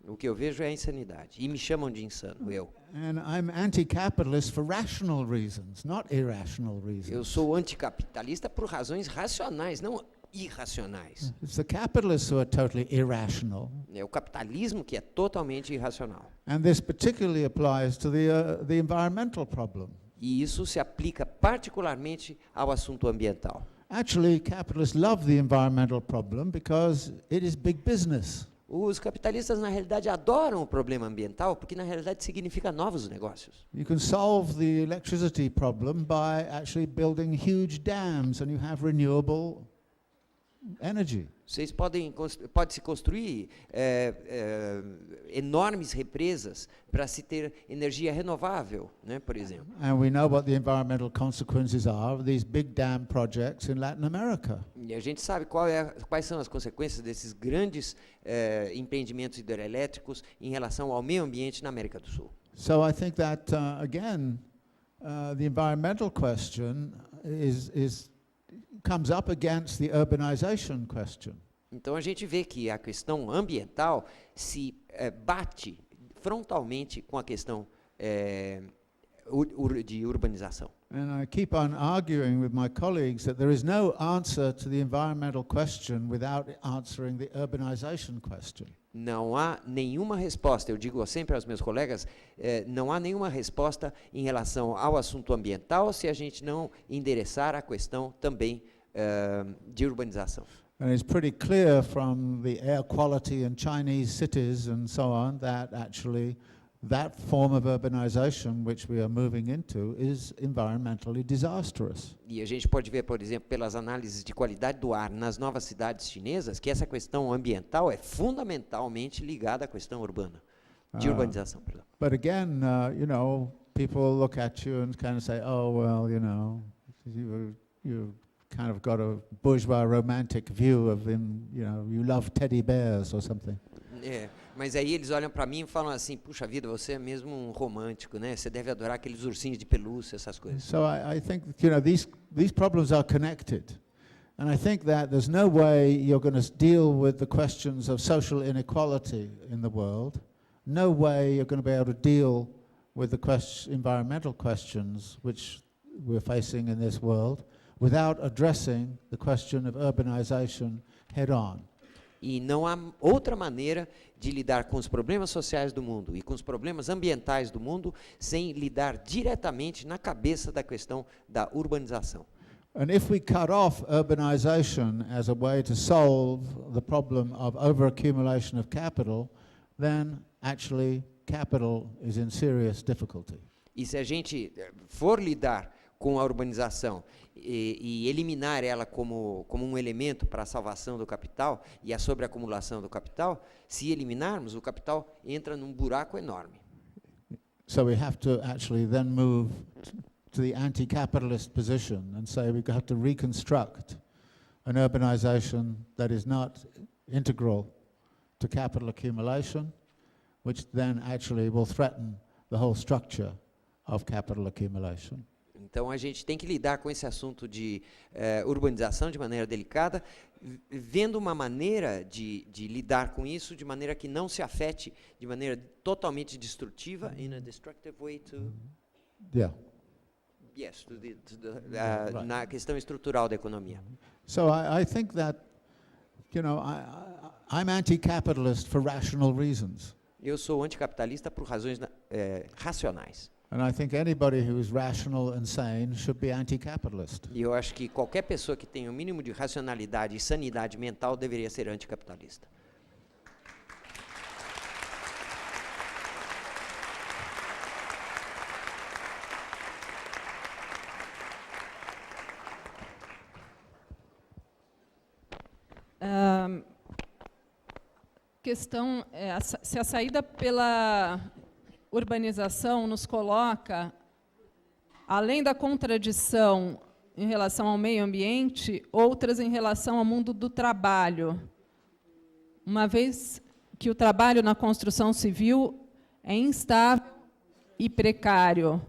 O que eu vejo é a insanidade. E me chamam de insano, eu. And I'm anti-capitalist for rational reasons, not irrational reasons. Eu sou anticapitalista por razões racionais, não irracionais. It's the capitalists who are totally irrational. É o capitalismo que é totalmente irracional. And this particularly applies to the environmental problem. E isso se aplica particularmente ao assunto ambiental. Actually, capitalists love the environmental problem because it is big business. Os capitalistas, na realidade, adoram o problema ambiental, porque, na realidade, significa novos negócios. You can solve the electricity problem by actually building huge dams, and you have renewable energy. Pode-se construir enormes represas para se ter energia renovável, né, por exemplo. And we know what the environmental consequences are of these big dam projects in Latin America. E a gente sabe quais são as consequências desses grandes empreendimentos hidrelétricos em relação ao meio ambiente na América do Sul. So I think that, again, the environmental question comes up against the urbanization question. Então a gente vê que a questão ambiental se bate frontalmente com a questão de urbanização. And I keep on arguing with my colleagues that there is no answer to the environmental question without answering the urbanization question. Não há nenhuma resposta, eu digo sempre aos meus colegas, não há nenhuma resposta em relação ao assunto ambiental se a gente não endereçar a questão também de urbanização. And it's pretty clear from the air quality in Chinese cities and so on that actually that form of urbanization which we are moving into is environmentally disastrous. E a gente pode ver, por exemplo, pelas análises de qualidade do ar nas novas cidades chinesas, que essa questão ambiental é fundamentalmente ligada à questão urbana, de urbanização, perdão. But again, you know, people look at you and kind of say, oh, well, you know, you kind of got a bourgeois romantic view of him, you know, you love teddy bears or something. Mas aí eles olham para mim e falam assim, puxa vida, você é mesmo um romântico, né? Você deve adorar aqueles ursinhos de pelúcia, essas coisas. So I think, you know, these problems are connected. And I think that there's no way you're going to deal with the questions of social inequality in the world. No way you're going to be able to deal with the environmental questions which we're facing in this world without addressing the question of urbanization head-on. E não há outra maneira de lidar com os problemas sociais do mundo e com os problemas ambientais do mundo sem lidar diretamente na cabeça da questão da urbanização. And if we cut off urbanization as a way to solve the problem of overaccumulation of capital, then actually capital is in serious difficulty. E se a gente for lidar com a urbanização e eliminar ela como um elemento para a salvação do capital e a sobreacumulação do capital, se eliminarmos, o capital entra num buraco enorme. So we have to actually then move to the anti-capitalist position and say we have to reconstruct an urbanization that is not integral to capital accumulation, which then actually will threaten the whole structure of capital accumulation. Então, a gente tem que lidar com esse assunto de urbanização de maneira delicada, vendo uma maneira de lidar com isso de maneira que não se afete de maneira totalmente destrutiva, in a destructive way to... Yeah. Yes, na questão estrutural da economia. So I think that, you know, I'm anti-capitalist for rational reasons. Eu sou anticapitalista por razões racionais. And I think anybody who is rational and sane should be anti-capitalist. E eu acho que qualquer pessoa que tenha o mínimo de racionalidade e sanidade mental deveria ser anticapitalista. Questão é se a saída pela urbanização nos coloca, além da contradição em relação ao meio ambiente, outras em relação ao mundo do trabalho. Uma vez que o trabalho na construção civil é instável e precário.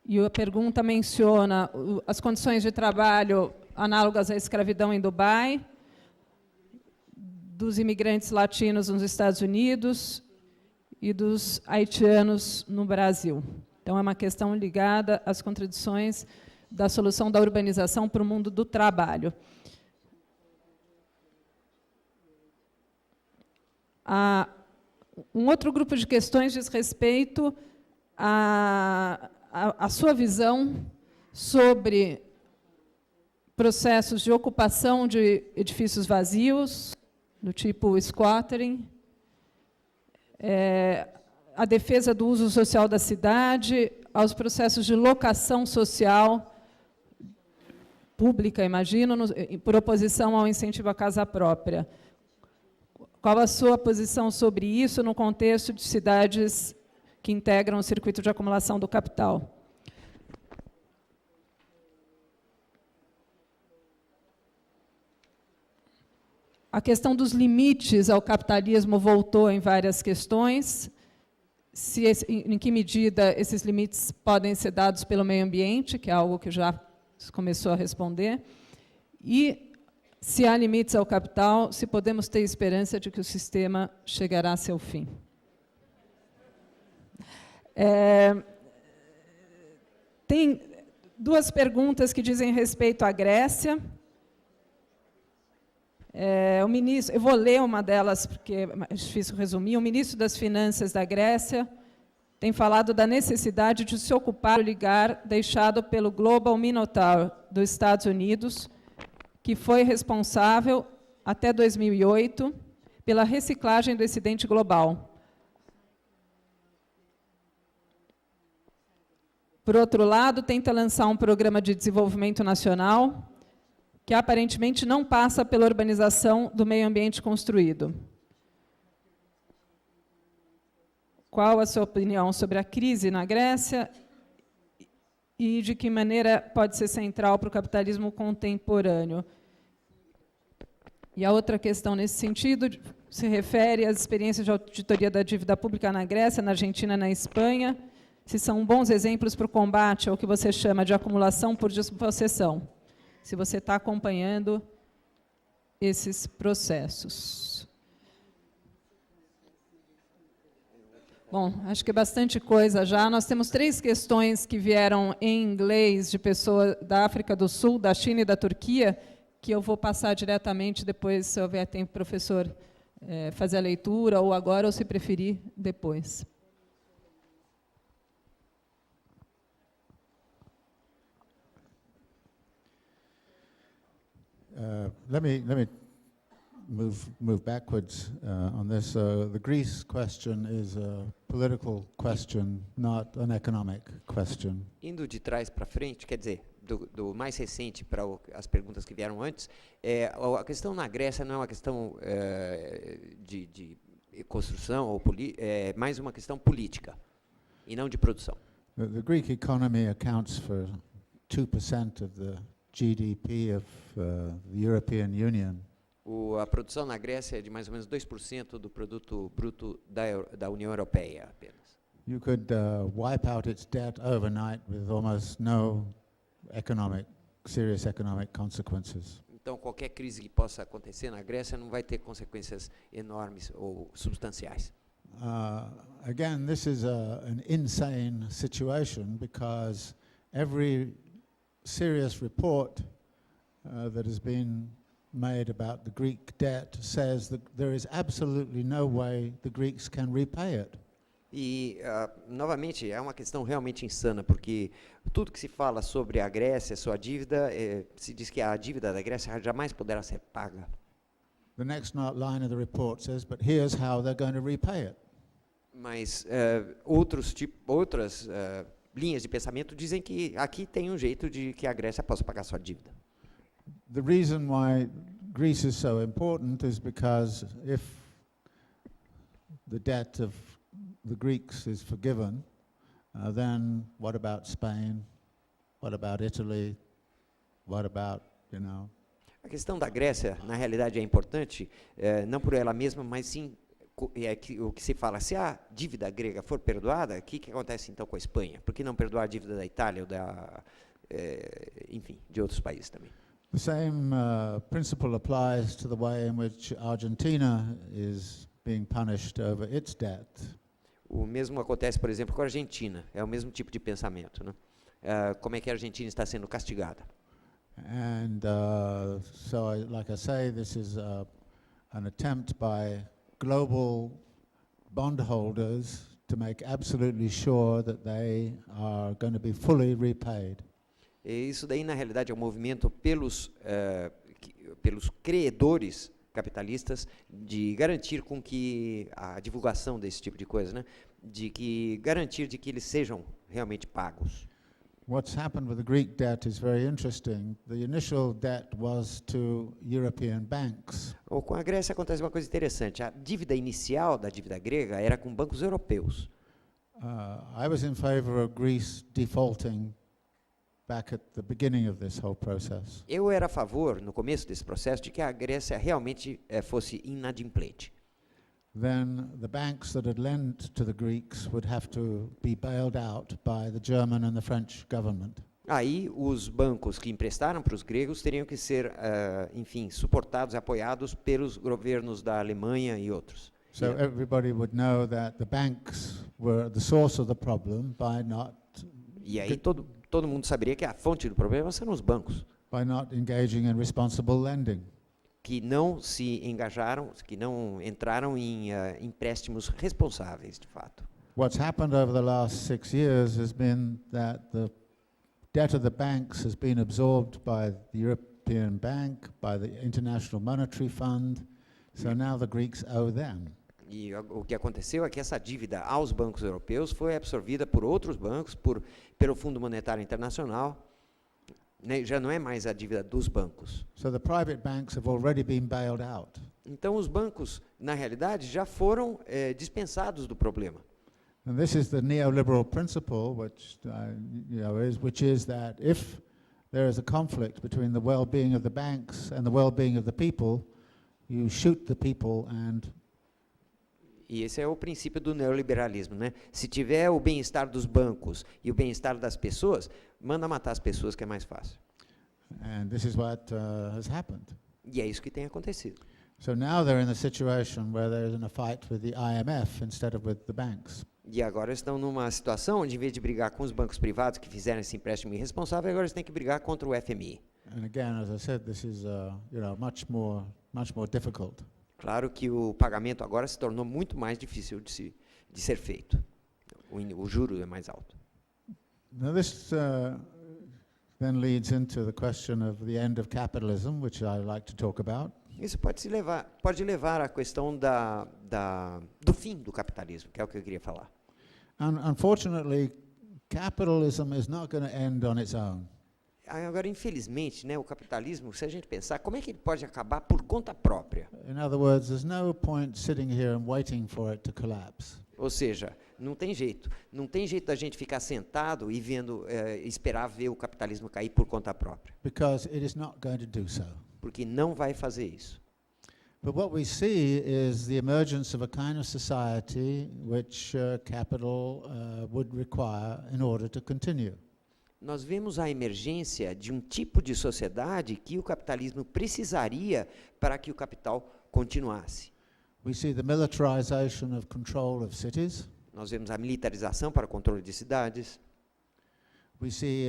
E a pergunta menciona as condições de trabalho análogas à escravidão em Dubai, dos imigrantes latinos nos Estados Unidos e dos haitianos no Brasil. Então, é uma questão ligada às contradições da solução da urbanização para o mundo do trabalho. Um outro grupo de questões diz respeito à sua visão sobre processos de ocupação de edifícios vazios, do tipo squattering, a defesa do uso social da cidade, aos processos de locação social pública, imagino, por oposição ao incentivo à casa própria. Qual a sua posição sobre isso no contexto de cidades que integram o circuito de acumulação do capital? A questão dos limites ao capitalismo voltou em várias questões. Em que medida esses limites podem ser dados pelo meio ambiente, que é algo que já começou a responder, e se há limites ao capital, se podemos ter esperança de que o sistema chegará a seu fim. Tem duas perguntas que dizem respeito à Grécia. O ministro, eu vou ler uma delas, porque é difícil resumir. O ministro das Finanças da Grécia tem falado da necessidade de se ocupar do lugar deixado pelo Global Minotaur dos Estados Unidos, que foi responsável, até 2008, pela reciclagem do excedente global. Por outro lado, tenta lançar um programa de desenvolvimento nacional que aparentemente não passa pela urbanização do meio ambiente construído. Qual a sua opinião sobre a crise na Grécia e de que maneira pode ser central para o capitalismo contemporâneo? E a outra questão nesse sentido se refere às experiências de auditoria da dívida pública na Grécia, na Argentina e na Espanha, se são bons exemplos para o combate ao que você chama de acumulação por despossessão, se você está acompanhando esses processos. Bom, acho que é bastante coisa já. Nós temos 3 questões que vieram em inglês de pessoas da África do Sul, da China e da Turquia, que eu vou passar diretamente depois, se houver tempo, professor, fazer a leitura, ou agora, ou se preferir, depois. Let me move backwards on this. The Greece question is a political question, not an economic question. Indo de trás para frente, quer dizer, do mais recente para as perguntas que vieram antes, a questão na Grécia não é uma questão de construção, ou é mais uma questão política, e não de produção. The Greek economy accounts for 2% of the GDP of the European Union. A produção na Grécia é de mais ou menos 2% do produto bruto da União Europeia apenas. You could wipe out its debt overnight with almost no serious economic consequences. Então, qualquer crise que possa acontecer na Grécia não vai ter consequências enormes ou substanciais. Again, this is an insane situation because every serious report that has been made about the Greek debt says that there is absolutely no way the Greeks can repay it. E, novamente, é uma questão realmente insana, porque tudo que se fala sobre a Grécia, sua dívida, se diz que a dívida da Grécia jamais poderá ser paga. The next line of the report says, but here's how they're going to repay it. Mas outras linhas de pensamento dizem que aqui tem um jeito de que a Grécia possa pagar sua dívida. The reason why Greece is so important is because if the debt of the Greeks is forgiven, then what about Spain? What about Italy? What about, A questão da Grécia, na realidade, é importante, não por ela mesma, mas sim o que se fala, se a dívida grega for perdoada, o que acontece então com a Espanha? Por que não perdoar a dívida da Itália ou enfim, de outros países também? The same principle applies to the way in which Argentina is being punished over its debt. O mesmo acontece, por exemplo, com a Argentina. É o mesmo tipo de pensamento, né? Como é que a Argentina está sendo castigada? And so, like I say, this is an attempt by global bondholders to make absolutely sure that they are going to be fully repaid. E isso daí, na realidade, é um movimento pelos credores capitalistas de garantir com que a divulgação desse tipo de coisa, né, garantir de que eles sejam realmente pagos. What's happened with the Greek debt is very interesting. The initial debt was to European banks. Com a Grécia acontece uma coisa interessante. A dívida inicial da dívida grega era com bancos europeus. I was in favor of Greece defaulting back at the beginning of this whole process. Eu era a favor, no começo desse processo, de que a Grécia realmente fosse inadimplente. Then the banks that had lent to the Greeks would have to be bailed out by the German and the French government. Aí os bancos que emprestaram para os gregos teriam que ser, enfim, suportados e apoiados pelos governos da Alemanha e outros. So everybody would know that the banks were the source of the problem by not. E aí todo mundo saberia que a fonte do problema são os bancos. By not engaging in responsible lending. Que não se engajaram, que não entraram em empréstimos responsáveis, de fato. What's happened over the last 6 years has been that the debt of the banks has been absorbed by the European Bank, by the International Monetary Fund, so now the Greeks owe them. E o que aconteceu é que essa dívida aos bancos europeus foi absorvida por outros bancos, pelo Fundo Monetário Internacional. Já não é mais a dívida dos bancos. So the private banks have already been bailed out. Então os bancos, na realidade, já foram dispensados do problema. And this is the neoliberal principle, which is that if there is a conflict between the well-being of the banks and the well-being of the people, you shoot the people and. E esse é o princípio do neoliberalismo, né? Se tiver o bem-estar dos bancos e o bem-estar das pessoas, manda matar as pessoas, que é mais fácil. And this is what has happened. E é isso que tem acontecido. So now they're in a situation where they're in a fight with the IMF instead of with the banks. E agora estão numa situação onde, em vez de brigar com os bancos privados que fizeram esse empréstimo irresponsável, agora eles têm que brigar contra o FMI. And again, as I said, this is much more difficult. Claro que o pagamento agora se tornou muito mais difícil de ser feito. O juro é mais alto. Now this then leads into the question of the end of capitalism, which I like to talk about. Isso pode levar à questão do fim do capitalismo, que é o que eu queria falar. Unfortunately, capitalism is not going to end on its own. Agora, infelizmente, né, o capitalismo, se a gente pensar, como é que ele pode acabar por conta própria? In other words, there's no point sitting here and waiting for it to collapse. Ou seja, não tem jeito da gente ficar sentado e esperar ver o capitalismo cair por conta própria. Because it is not going to do so. Porque não vai fazer isso. But what we see is the emergence of a kind of society which capital would require in order to continue. Nós vemos a emergência de um tipo de sociedade que o capitalismo precisaria para que o capital continuasse. We see the militarization of control of cities. Nós vemos a militarização para o controle de cidades. We see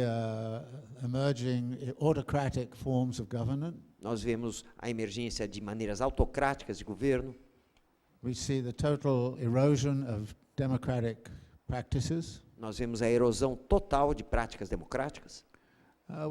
emerging autocratic forms of government. Nós vemos a emergência de maneiras autocráticas de governo. We see the total erosion of democratic practices. Nós vemos a erosão total de práticas democráticas.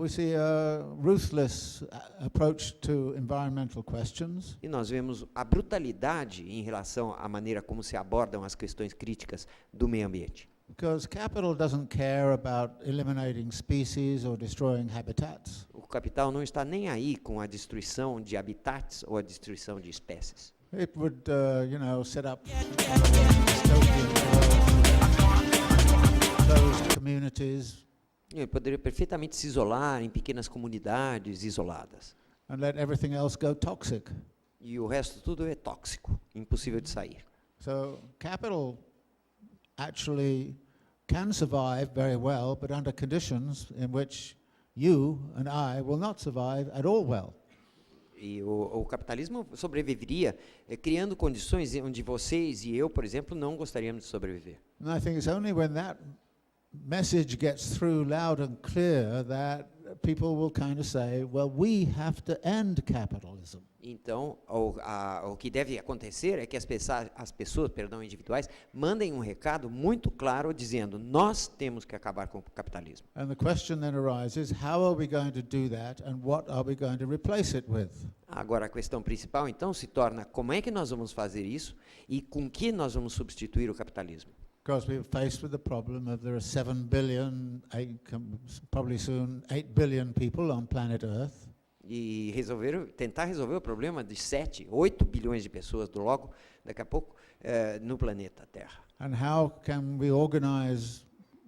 We see a ruthless approach to environmental questions. E nós vemos a brutalidade em relação à maneira como se abordam as questões críticas do meio ambiente. Because capital doesn't care about eliminating species or destroying habitats. O capital não está nem aí com a destruição de habitats ou a destruição de espécies. It would, set up closed communities. Ele poderia perfeitamente se isolar em pequenas comunidades isoladas. And let everything else go toxic. E o resto tudo é tóxico, impossível de sair. So capital actually can survive very well, but under conditions in which you and I will not survive at all well. E o capitalismo sobreviveria criando condições onde vocês e eu, por exemplo, não gostaríamos de sobreviver. And I think it's only when that message gets through loud and clear that people will kind of say, well, we have to end capitalism. Então, o que deve acontecer é que as pessoas, individuais, mandem um recado muito claro dizendo: nós temos que acabar com o capitalismo. And the question then arises, how are we going to do that and what are we going to replace it with? Agora, a questão principal, então, se torna como é que nós vamos fazer isso e com que nós vamos substituir o capitalismo. Because we're faced with the problem of there are 7 billion, probably soon 8 billion people on planet Earth. E tentar resolver o problema de 7, 8 bilhões de pessoas, logo, daqui a pouco, no planeta Terra. And how can we organize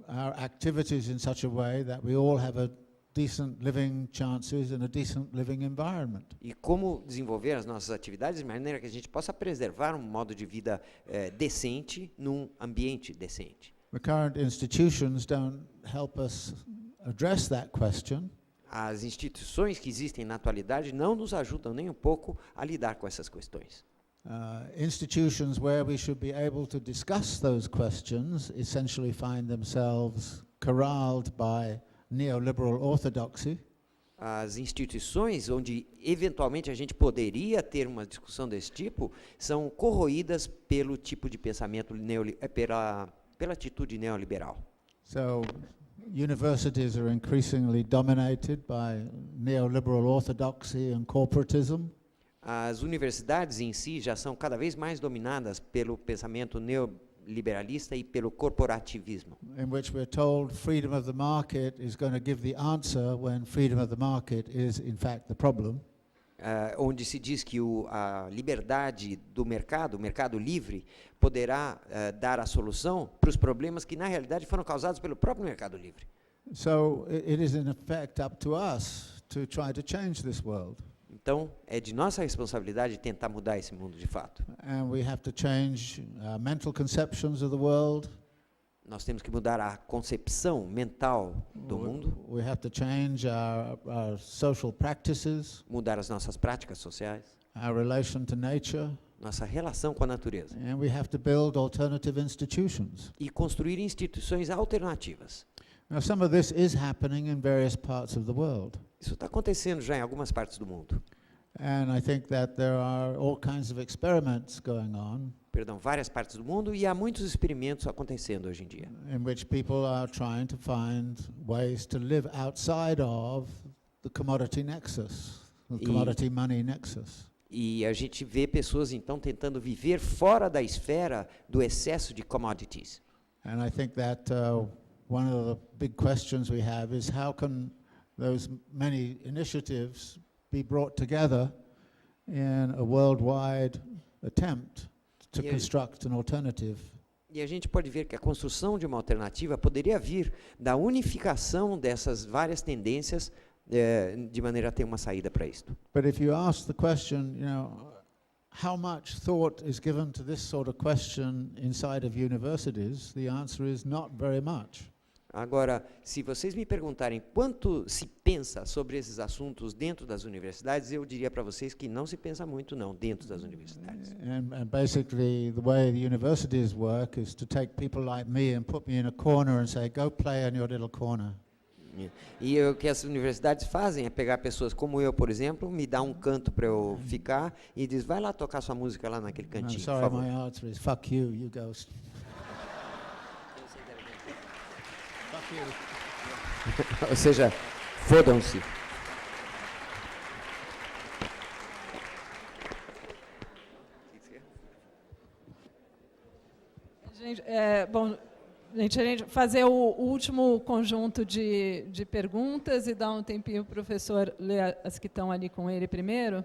our activities in such a way that we all have a decent living chances and a decent living environment? E como desenvolver as nossas atividades de maneira que a gente possa preservar um modo de vida decente num ambiente decente. The current institutions don't help us address that question. As instituições que existem na atualidade não nos ajudam nem um pouco a lidar com essas questões. Institutions where we should be able to discuss those questions essentially find themselves corralled by neoliberal orthodoxy. As instituições onde eventualmente a gente poderia ter uma discussão desse tipo são corroídas pelo tipo de pensamento pela atitude neoliberal. So universities are increasingly dominated by neoliberal orthodoxy and corporatism. As universidades em si já são cada vez mais dominadas pelo pensamento neoliberalista e pelo corporativismo. In which we're told freedom of the market is going to give the answer when freedom of the market is in fact the problem. Onde se diz que a liberdade do mercado, o mercado livre, poderá dar a solução para os problemas que, na realidade, foram causados pelo próprio mercado livre. So it is, in effect, up to us to try to change this world. Então, é de nossa responsabilidade tentar mudar esse mundo de fato. And we have to change mental conceptions of the world. Nós temos que mudar a concepção mental do mundo. We have to change our social practices. Mudar as nossas práticas sociais. Our relation to nature. Nossa relação com a natureza. And we have to build alternative institutions. E construir instituições alternativas. Now, some of this is happening in various parts of the world. Isso está acontecendo já em algumas partes do mundo. And I think that there are all kinds of experiments going on. Várias partes do mundo, e há muitos experimentos acontecendo hoje em dia. In which people are trying to find ways to live outside of the commodity nexus, the commodity money nexus. E a gente vê pessoas então tentando viver fora da esfera do excesso de commodities. And I think that one of the big questions we have is how can those many initiatives be brought together in a worldwide attempt to construct an alternative. E a gente pode ver que a construção de uma alternativa poderia vir da unificação dessas várias tendências de maneira a ter uma saída para isto. But if you ask the question, how much thought is given to this sort of question inside of universities, the answer is not very much. Agora, se vocês me perguntarem quanto se pensa sobre esses assuntos dentro das universidades, eu diria para vocês que não se pensa muito não dentro das universidades. And basically the way the universities work is to take people like me and put me in a corner and say, go play in your little corner. E o que as universidades fazem é pegar pessoas como eu, por exemplo, me dar um canto para eu ficar e diz, vai lá tocar sua música lá naquele cantinho, I'm sorry, my answer is fuck you, you go. Ou seja, fodam-se. Gente, a gente fazer o último conjunto de perguntas e dar um tempinho para o professor ler as que estão ali com ele primeiro.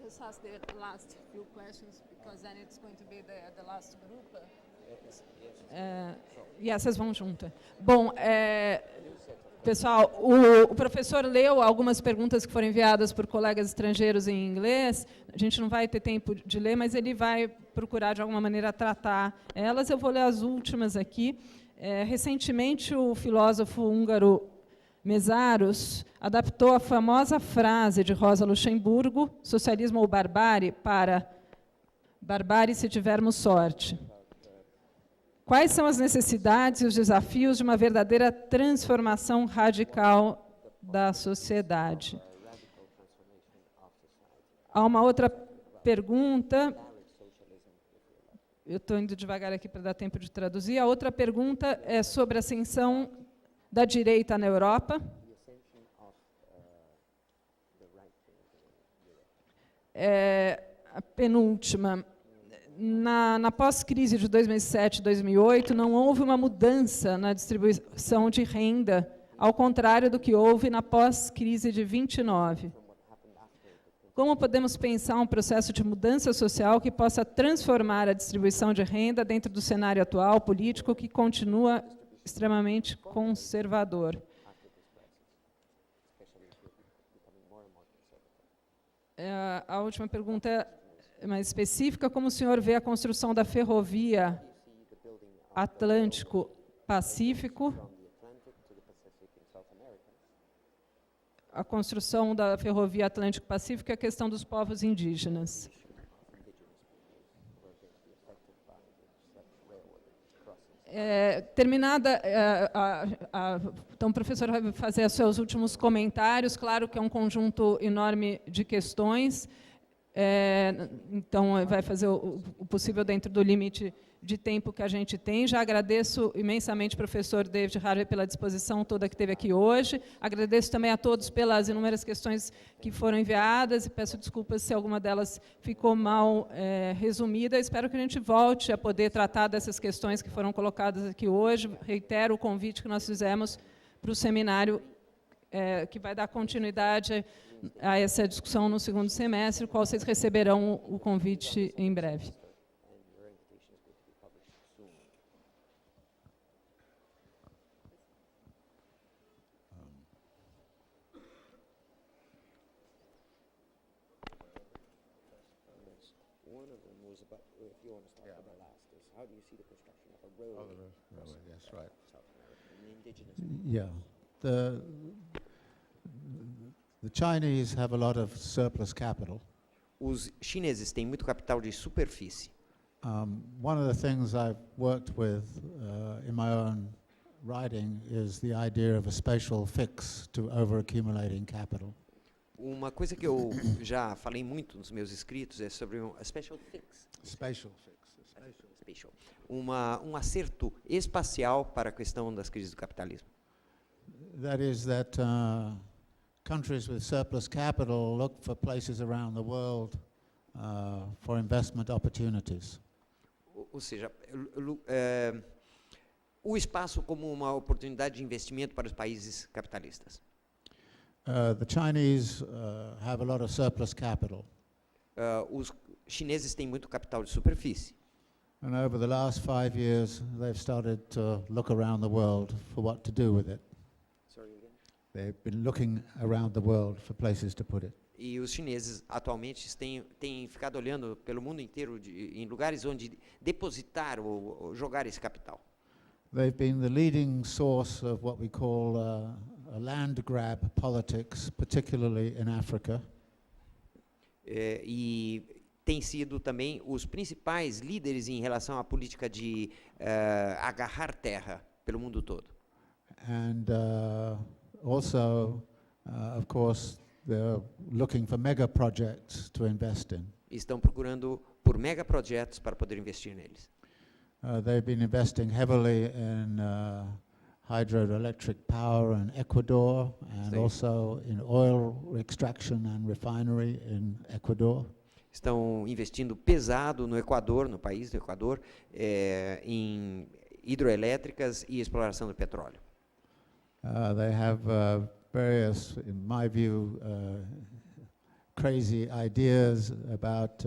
Just ask the last few questions because then it's going to be the last group. E essas vão juntas. Bom, pessoal, o professor leu algumas perguntas que foram enviadas por colegas estrangeiros em inglês. A gente não vai ter tempo de ler, mas ele vai procurar, de alguma maneira, tratar elas. Eu vou ler as últimas aqui. Recentemente, o filósofo húngaro Mészáros adaptou a famosa frase de Rosa Luxemburgo, socialismo ou barbárie, para barbárie se tivermos sorte. Quais são as necessidades e os desafios de uma verdadeira transformação radical da sociedade? Há uma outra pergunta. Eu estou indo devagar aqui para dar tempo de traduzir. A outra pergunta é sobre a ascensão da direita na Europa. A penúltima. Na pós-crise de 2007 e 2008, não houve uma mudança na distribuição de renda, ao contrário do que houve na pós-crise de 29. Como podemos pensar um processo de mudança social que possa transformar a distribuição de renda dentro do cenário atual político, que continua extremamente conservador? A última pergunta é mais específica. Como o senhor vê a construção da ferrovia Atlântico-Pacífico? A construção da ferrovia Atlântico-Pacífico e a questão dos povos indígenas. Terminada, então o professor vai fazer os seus últimos comentários. Claro que é um conjunto enorme de questões. Então, vai fazer o possível dentro do limite de tempo que a gente tem. Já agradeço imensamente ao professor David Harvey pela disposição toda que teve aqui hoje. Agradeço também a todos pelas inúmeras questões que foram enviadas e peço desculpas se alguma delas ficou mal resumida. Espero que a gente volte a poder tratar dessas questões que foram colocadas aqui hoje. Reitero o convite que nós fizemos para o seminário que vai dar continuidade a essa discussão no segundo semestre, qual vocês receberão o convite em breve. Yeah. The Chinese have a lot of surplus capital. Os chineses têm muito capital de superfície. One of the things I've worked with in my own writing is the idea of a spatial fix to overaccumulating capital. Uma coisa que eu já falei muito nos meus escritos é sobre um spatial fix. Spatial fix. Spatial. Um acerto espacial para a questão das crises do capitalismo. That is that countries with surplus capital look for places around the world for investment opportunities. Ou seja, o espaço como uma oportunidade de investimento para os países capitalistas. The Chinese have a lot of surplus capital. Os chineses têm muito capital de superfície. And over the last 5 years, they've started to look around the world for what to do with it. Sorry again? They've been looking around the world for places to put it. E os chineses atualmente têm ficado olhando pelo mundo inteiro em lugares onde depositar ou jogar esse capital. They've been the leading source of what we call a land grab politics, particularly in Africa. E têm sido também os principais líderes em relação à política de agarrar terra pelo mundo todo. And also, of course, they're looking for mega projects to invest in. Estão procurando por mega projetos para poder investir neles. They've been investing heavily in hydroelectric power in Ecuador and also in oil extraction and refinery in Ecuador. Estão investindo pesado no Equador, no país do Equador, em hidroelétricas e exploração do petróleo. They have various, in my view, crazy ideas about,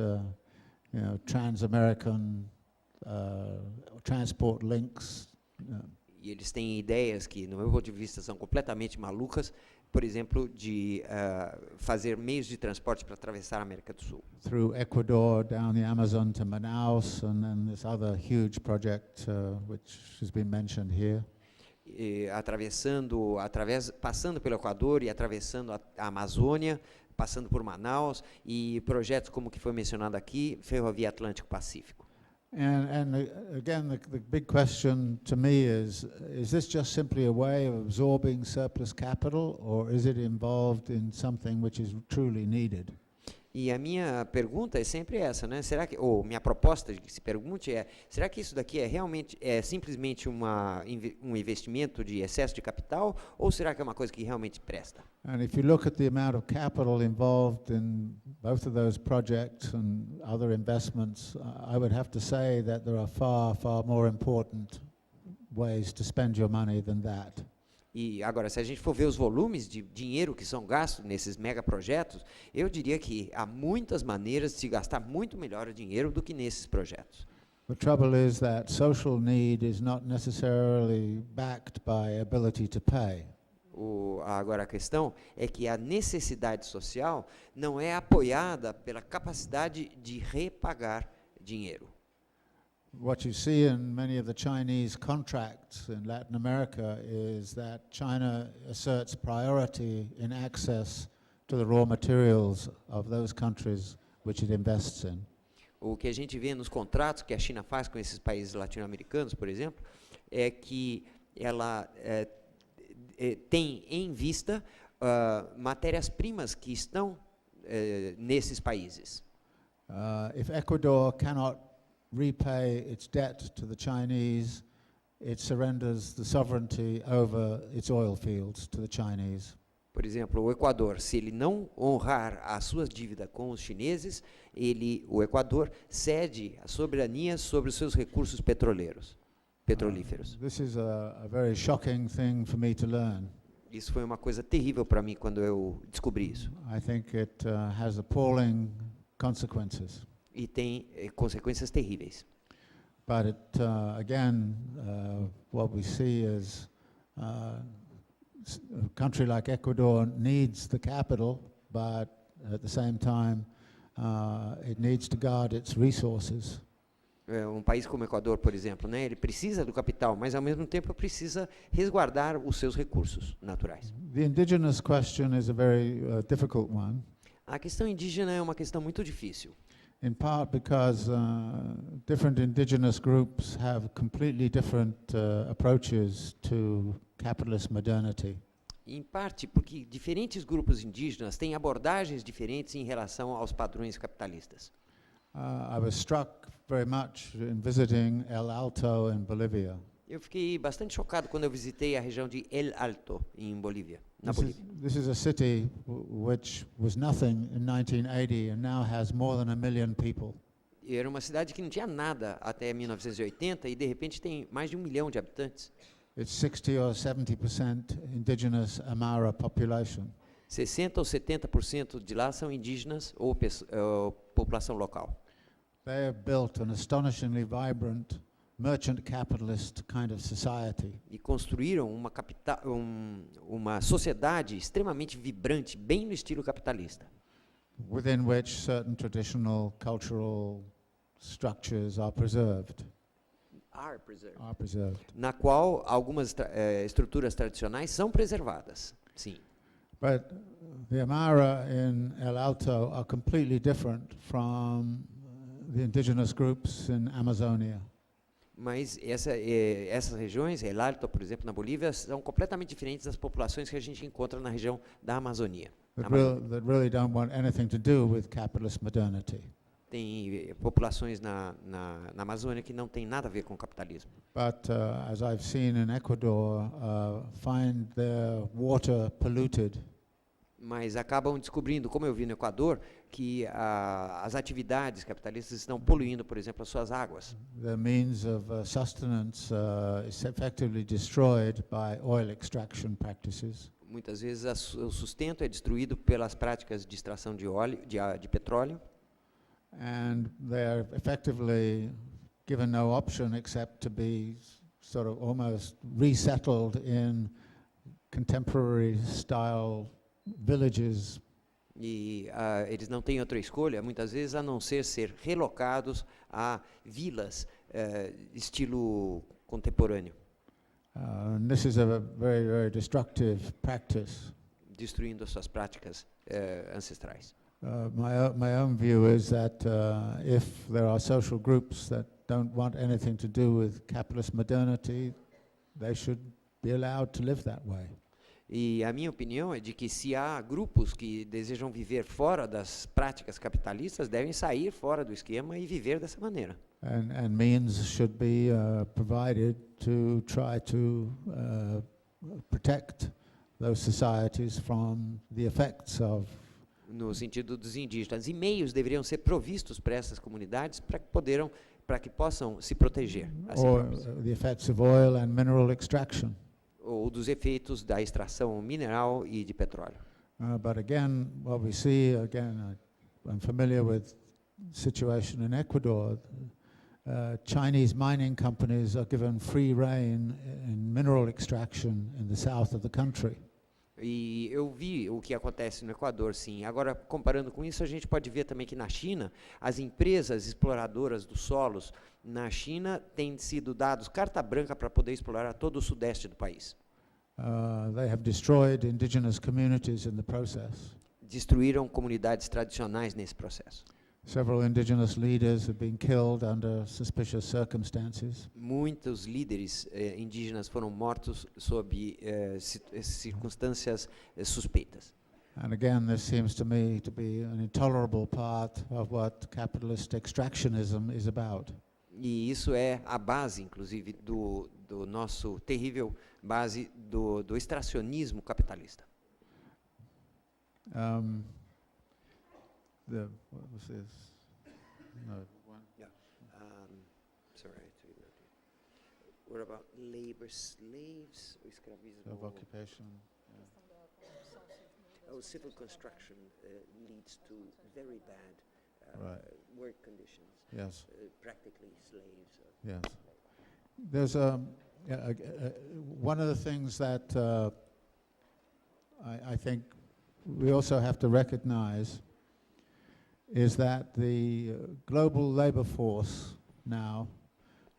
trans-American transport links. E eles têm ideias que, no meu ponto de vista, são completamente malucas, por exemplo, de fazer meios de transporte para atravessar a América do Sul. Through Ecuador, down the Amazon to Manaus, and then this other huge project which has been mentioned here. Passando pelo Equador e atravessando a Amazônia, passando por Manaus, e projetos como o que foi mencionado aqui, Ferrovia Atlântico-Pacífico. And again, the big question to me is this just simply a way of absorbing surplus capital, or is it involved in something which is truly needed? E a minha pergunta é sempre essa, né? Ou minha proposta de que se pergunte será que isso daqui é simplesmente um investimento de excesso de capital, ou será que é uma coisa que realmente presta? And if you look at the amount of capital involved in both of those projects and other investments, I would have to say that there are far, far more important ways to spend your money than that. E agora, se a gente for ver os volumes de dinheiro que são gastos nesses megaprojetos, eu diria que há muitas maneiras de se gastar muito melhor o dinheiro do que nesses projetos. The trouble is that social need is not necessarily backed by ability to pay. Agora, a questão é que a necessidade social não é apoiada pela capacidade de repagar dinheiro. What you see in many of the Chinese contracts in Latin America is that China asserts priority in access to the raw materials of those countries which it invests in. O que a gente vê nos contratos que a China faz com esses países latino-americanos, por exemplo, é que ela tem em vista matérias-primas que estão nesses países. If Ecuador cannot repay its debt to the Chinese, it surrenders the sovereignty over its oil fields to the Chinese. Por exemplo, o Equador, se ele não honrar a sua dívida com os chineses, o Equador cede a soberania sobre os seus recursos petrolíferos. This is a very shocking thing for me to learn. Isso foi uma coisa terrível para mim quando eu descobri isso. I think it has appalling consequences. E tem consequências terríveis. But again, what we see is a country like Ecuador needs the capital, but at the same time, it needs to guard its resources. Um país como o Equador, por exemplo, né, ele precisa do capital, mas ao mesmo tempo precisa resguardar os seus recursos naturais. The indigenous question is a very difficult one. A questão indígena é uma questão muito difícil. In part because different indigenous groups have completely different approaches to capitalist modernity. Em parte porque diferentes grupos indígenas têm abordagens diferentes em relação aos padrões capitalistas. I was struck very much in visiting El Alto in Bolivia. Eu fiquei bastante chocado quando eu visitei a região de El Alto, em Bolívia, na Bolívia. This is a city which was nothing in 1980 and now has more than 1 million people. E era uma cidade que não tinha nada até 1980 e de repente tem mais de 1 milhão de habitantes. It's 60 or 70% indigenous Amara population. 60 ou 70% de lá são indígenas ou população local. They have built an astonishingly vibrant merchant capitalist kind of society. E construíram uma sociedade extremamente vibrante, bem no estilo capitalista. Within which certain traditional cultural structures are preserved. Are preserved. Na qual algumas estruturas tradicionais são preservadas, sim. But the Amara in El Alto are completely different from the indigenous groups in Amazonia. Mas essas regiões, El Alto, por exemplo, na Bolívia, são completamente diferentes das populações que a gente encontra na região da Amazônia. That really don't want anything to do with capitalist modernity. Tem populações na Amazônia que não tem nada a ver com o capitalismo. But as I've seen in Ecuador, find their water polluted. Mas acabam descobrindo, como eu vi no Equador, que as atividades capitalistas estão poluindo, por exemplo, as suas águas. The means of sustenance is effectively destroyed by oil extraction practices. Muitas vezes o sustento é destruído pelas práticas de extração de óleo, de petróleo. And they are effectively given no option except to be sort of almost resettled in contemporary style villages. E eles não têm outra escolha, muitas vezes, a não ser relocados a vilas estilo contemporâneo. And this is a very, very destructive practice. Destruindo as suas práticas ancestrais. My own view is that if there are social groups that don't want anything to do with capitalist modernity, they should be allowed to live that way. E a minha opinião é de que se há grupos que desejam viver fora das práticas capitalistas, devem sair fora do esquema e viver dessa maneira. And means should be provided to try to protect those societies from the effects of. No sentido dos indígenas, e meios deveriam ser provistos para essas comunidades para que possam se proteger. Or the effects of oil and mineral extraction. Ou dos efeitos da extração mineral e de petróleo. But again, what we see, I'm familiar with the situation in Ecuador. Chinese mining companies are given free rein in mineral extraction in the south of the country. E eu vi o que acontece no Equador, sim. Agora, comparando com isso, a gente pode ver também que na China, as empresas exploradoras dos solos na China têm sido dados carta branca para poder explorar todo o sudeste do país. They have destroyed indigenous communities in the process. Destruíram comunidades tradicionais nesse processo. Several indigenous leaders have been killed under suspicious circumstances. Muitos líderes indígenas foram mortos sob circunstâncias suspeitas. And again, this seems to me to be an intolerable part of what capitalist extractionism is about. E isso é a base, inclusive, do nosso terrível base do extracionismo capitalista. What was this? No. Yeah. Sorry. What about labor, slaves, escravismo? Of occupation. Civil construction leads to very bad work conditions. Yes. Practically slaves. Yes. There's one of the things that I think we also have to recognize is that the global labor force now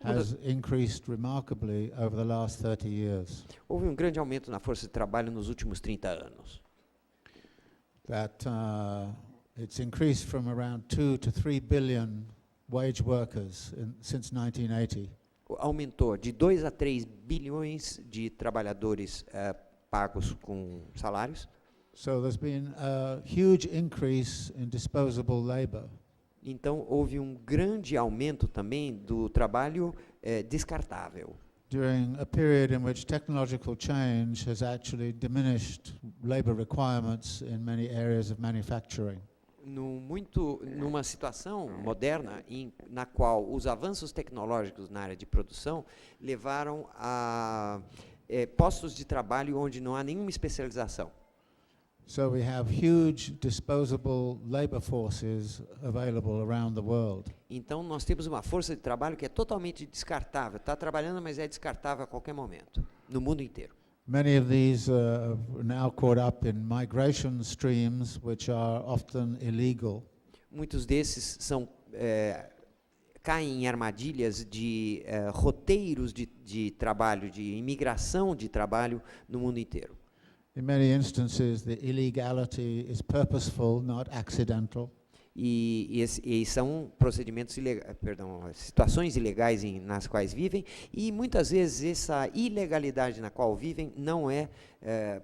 has increased remarkably over the last 30 years. Houve grande aumento na força de trabalho nos últimos 30 anos. That it's increased from around 2 to 3 billion wage workers since 1980. Aumentou de 2 a 3 bilhões de trabalhadores pagos com salários. So there's been a huge increase in disposable labor. Então houve grande aumento também do trabalho descartável. During a period in which technological change has actually diminished labor requirements in many areas of manufacturing. Numa situação moderna na qual os avanços tecnológicos na área de produção levaram a postos de trabalho onde não há nenhuma especialização. So we have huge disposable labor forces available around the world. Então nós temos uma força de trabalho que é totalmente descartável. Está trabalhando, mas é descartável a qualquer momento, no mundo inteiro. Many of these are now caught up in migration streams, which are often illegal. Muitos desses caem em armadilhas de roteiros de trabalho, de imigração de trabalho no mundo inteiro. In many instances, the illegality is purposeful, not accidental. E são procedimentos situações ilegais nas quais vivem, e muitas vezes essa ilegalidade na qual vivem não é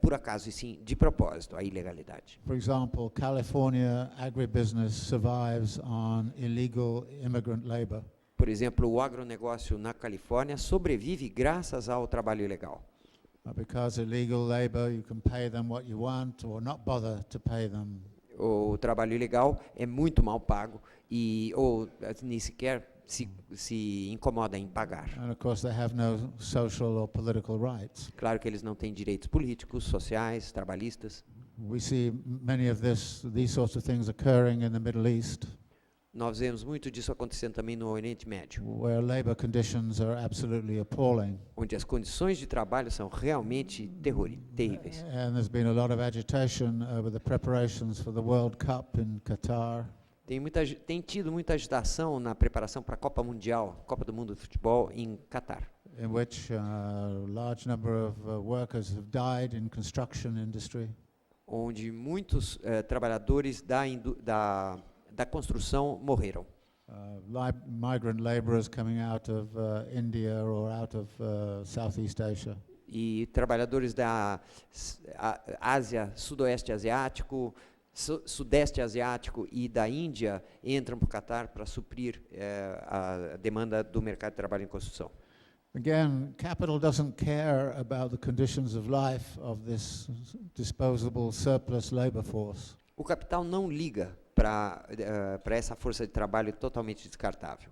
por acaso, e sim de propósito, a ilegalidade. For example, California agribusiness survives on illegal immigrant labor. Por exemplo, o agronegócio na Califórnia sobrevive graças ao trabalho ilegal. Because illegal labor, you can pay them what you want or not bother to pay them. O trabalho ilegal é muito mal pago ou nem sequer se incomoda em pagar. And of course they have no social or political rights. Claro que eles não têm direitos políticos, sociais, trabalhistas. We see many of these sorts of things occurring in the Middle East. Nós vemos muito disso acontecendo também no Oriente Médio, where labor conditions are absolutely appalling. onde as condições de trabalho são realmente terríveis. And there's been a lot of agitation over the preparations for the World Cup in Qatar. Tem tido muita agitação na preparação para a Copa Mundial, Copa do Mundo de Futebol, em Catar, in which a large number of workers have died in construction industry. onde muitos trabalhadores da construção morreram. Migrant laborers coming out of India or out of Southeast Asia. E trabalhadores da Ásia, Sudoeste Asiático, Sudeste Asiático e da Índia entram para o Catar para suprir a demanda do mercado de trabalho em construção. Again, capital doesn't care about the conditions of life of this disposable surplus labor force. O capital não liga para essa força de trabalho totalmente descartável.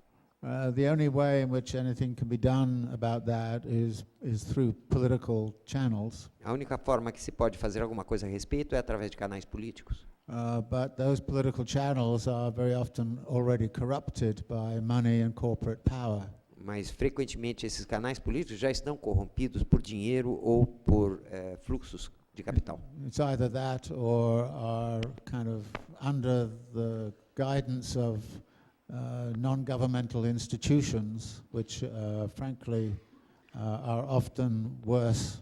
The only way in which anything can be done about that is through political channels. A única forma que se pode fazer alguma coisa a respeito é através de canais políticos. But those political channels are very often already corrupted by money and corporate power. Mas frequentemente esses canais políticos já estão corrompidos por dinheiro ou por fluxos de capital. It's either that or are kind of under the guidance of non-governmental institutions, which frankly are often worse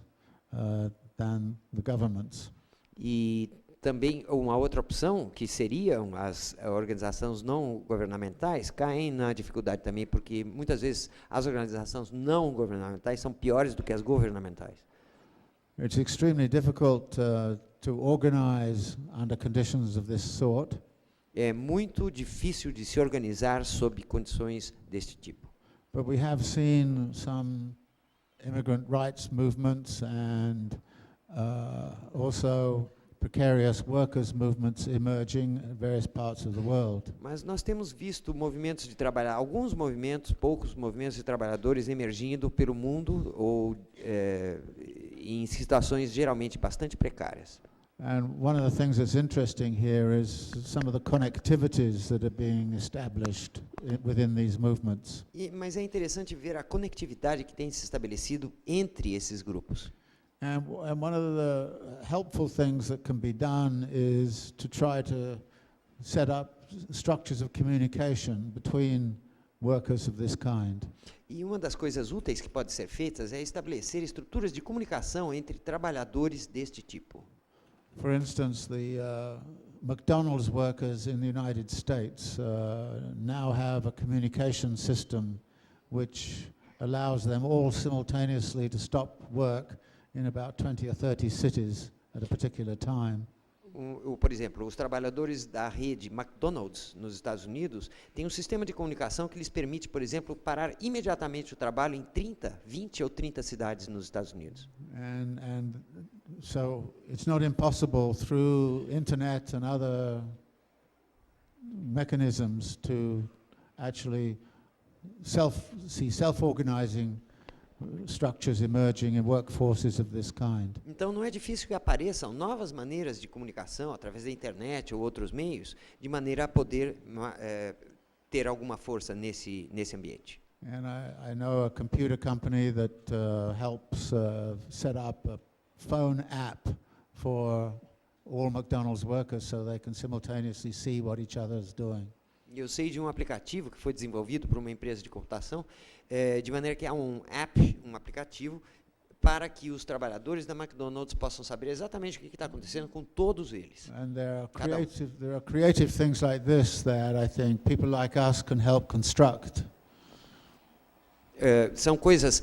than the governments. E também uma outra opção, que seriam as organizações não governamentais, caem na dificuldade também, porque muitas vezes as organizações não governamentais são piores do que as governamentais. It's extremely difficult to organize under conditions of this sort. É muito difícil de se organizar sob condições deste tipo. But we have seen some immigrant rights movements and also precarious workers movements emerging in various parts of the world. Mas nós temos visto movimentos de trabalhar, alguns movimentos, poucos movimentos de trabalhadores emergindo pelo mundo ou em situações geralmente bastante precárias. And one of the things that's interesting here is some of the connectivities that are being established within these movements. Mas é interessante ver a conectividade que tem se estabelecido entre esses grupos. And one of the helpful things that can be done is to try to set up structures of communication between workers of this kind. E uma das coisas úteis que pode ser feitas é estabelecer estruturas de comunicação entre trabalhadores deste tipo. For instance, the McDonald's workers in the United States now have a communication system which allows them all simultaneously to stop work in about 20 or 30 cities at a particular time. Por exemplo, os trabalhadores da rede McDonald's nos Estados Unidos têm um sistema de comunicação que lhes permite, por exemplo, parar imediatamente o trabalho em 20 ou 30 cidades nos Estados Unidos. And so it's not impossible through internet and other mechanisms to actually see self-organizing structures emerging in workforces of this kind. Então não é difícil que apareçam novas maneiras de comunicação através da internet ou outros meios, de maneira a poder ter alguma força nesse ambiente. And I know a computer company that helps set up a phone app for all McDonald's workers so they can simultaneously see what each other is doing. Eu sei de um aplicativo que foi desenvolvido por uma empresa de computação, de maneira que há um aplicativo para que os trabalhadores da McDonald's possam saber exatamente o que está acontecendo com todos eles. And there are creative things like this that I think people like us can help construct. São coisas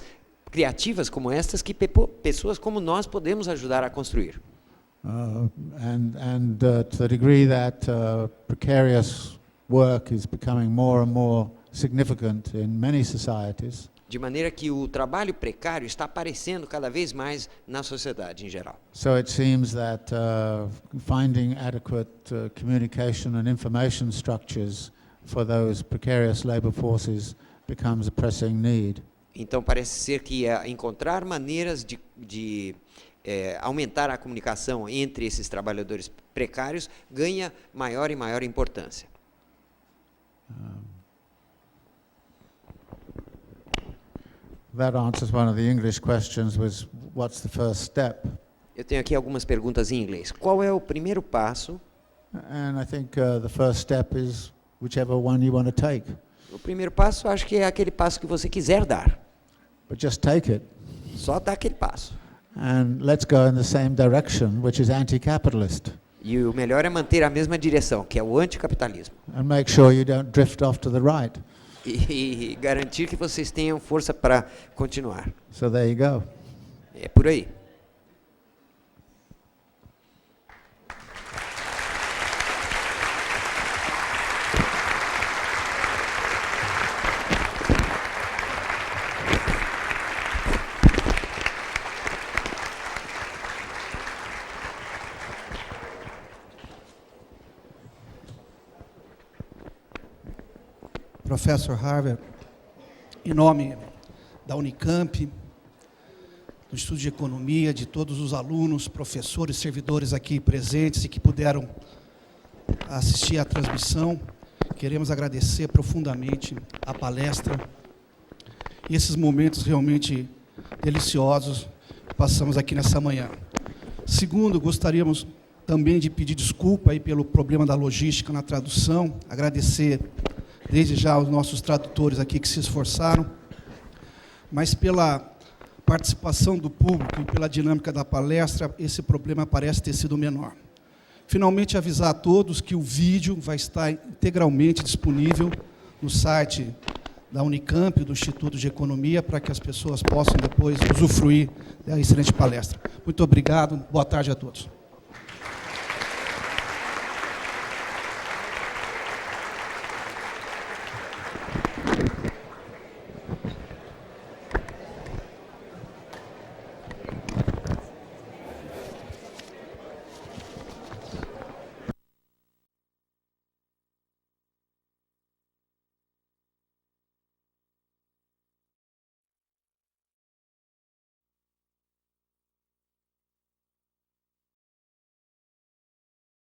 criativas como estas que pessoas como nós podemos ajudar a construir. And to the degree that precarious work is becoming more and more significant in many societies. De maneira que o trabalho precário está aparecendo cada vez mais na sociedade em geral. So it seems that finding adequate communication and information structures for those precarious labor forces becomes a pressing need. Então parece ser que encontrar maneiras de aumentar a comunicação entre esses trabalhadores precários ganha maior e maior importância. That answers one of the English questions, was what's the first step? Eu tenho aqui algumas perguntas em inglês. Qual é o primeiro passo? And I think the first step is whichever one you want to take. O primeiro passo, acho que é aquele passo que você quiser dar. But just take it. Só dá aquele passo. And let's go in the same direction, which is anti-capitalist. E o melhor é manter a mesma direção, que é o anticapitalismo. And make sure you don't drift off to the right. E garantir que vocês tenham força para continuar. So there you go. É por aí. Professor Harvey, em nome da Unicamp, do Instituto de Economia, de todos os alunos, professores, servidores aqui presentes e que puderam assistir à transmissão, queremos agradecer profundamente a palestra e esses momentos realmente deliciosos que passamos aqui nessa manhã. Segundo, gostaríamos também de pedir desculpa aí pelo problema da logística na tradução, agradecer desde já aos nossos tradutores aqui que se esforçaram, mas pela participação do público e pela dinâmica da palestra, esse problema parece ter sido menor. Finalmente, avisar a todos que o vídeo vai estar integralmente disponível no site da Unicamp, do Instituto de Economia, para que as pessoas possam depois usufruir da excelente palestra. Muito obrigado, boa tarde a todos.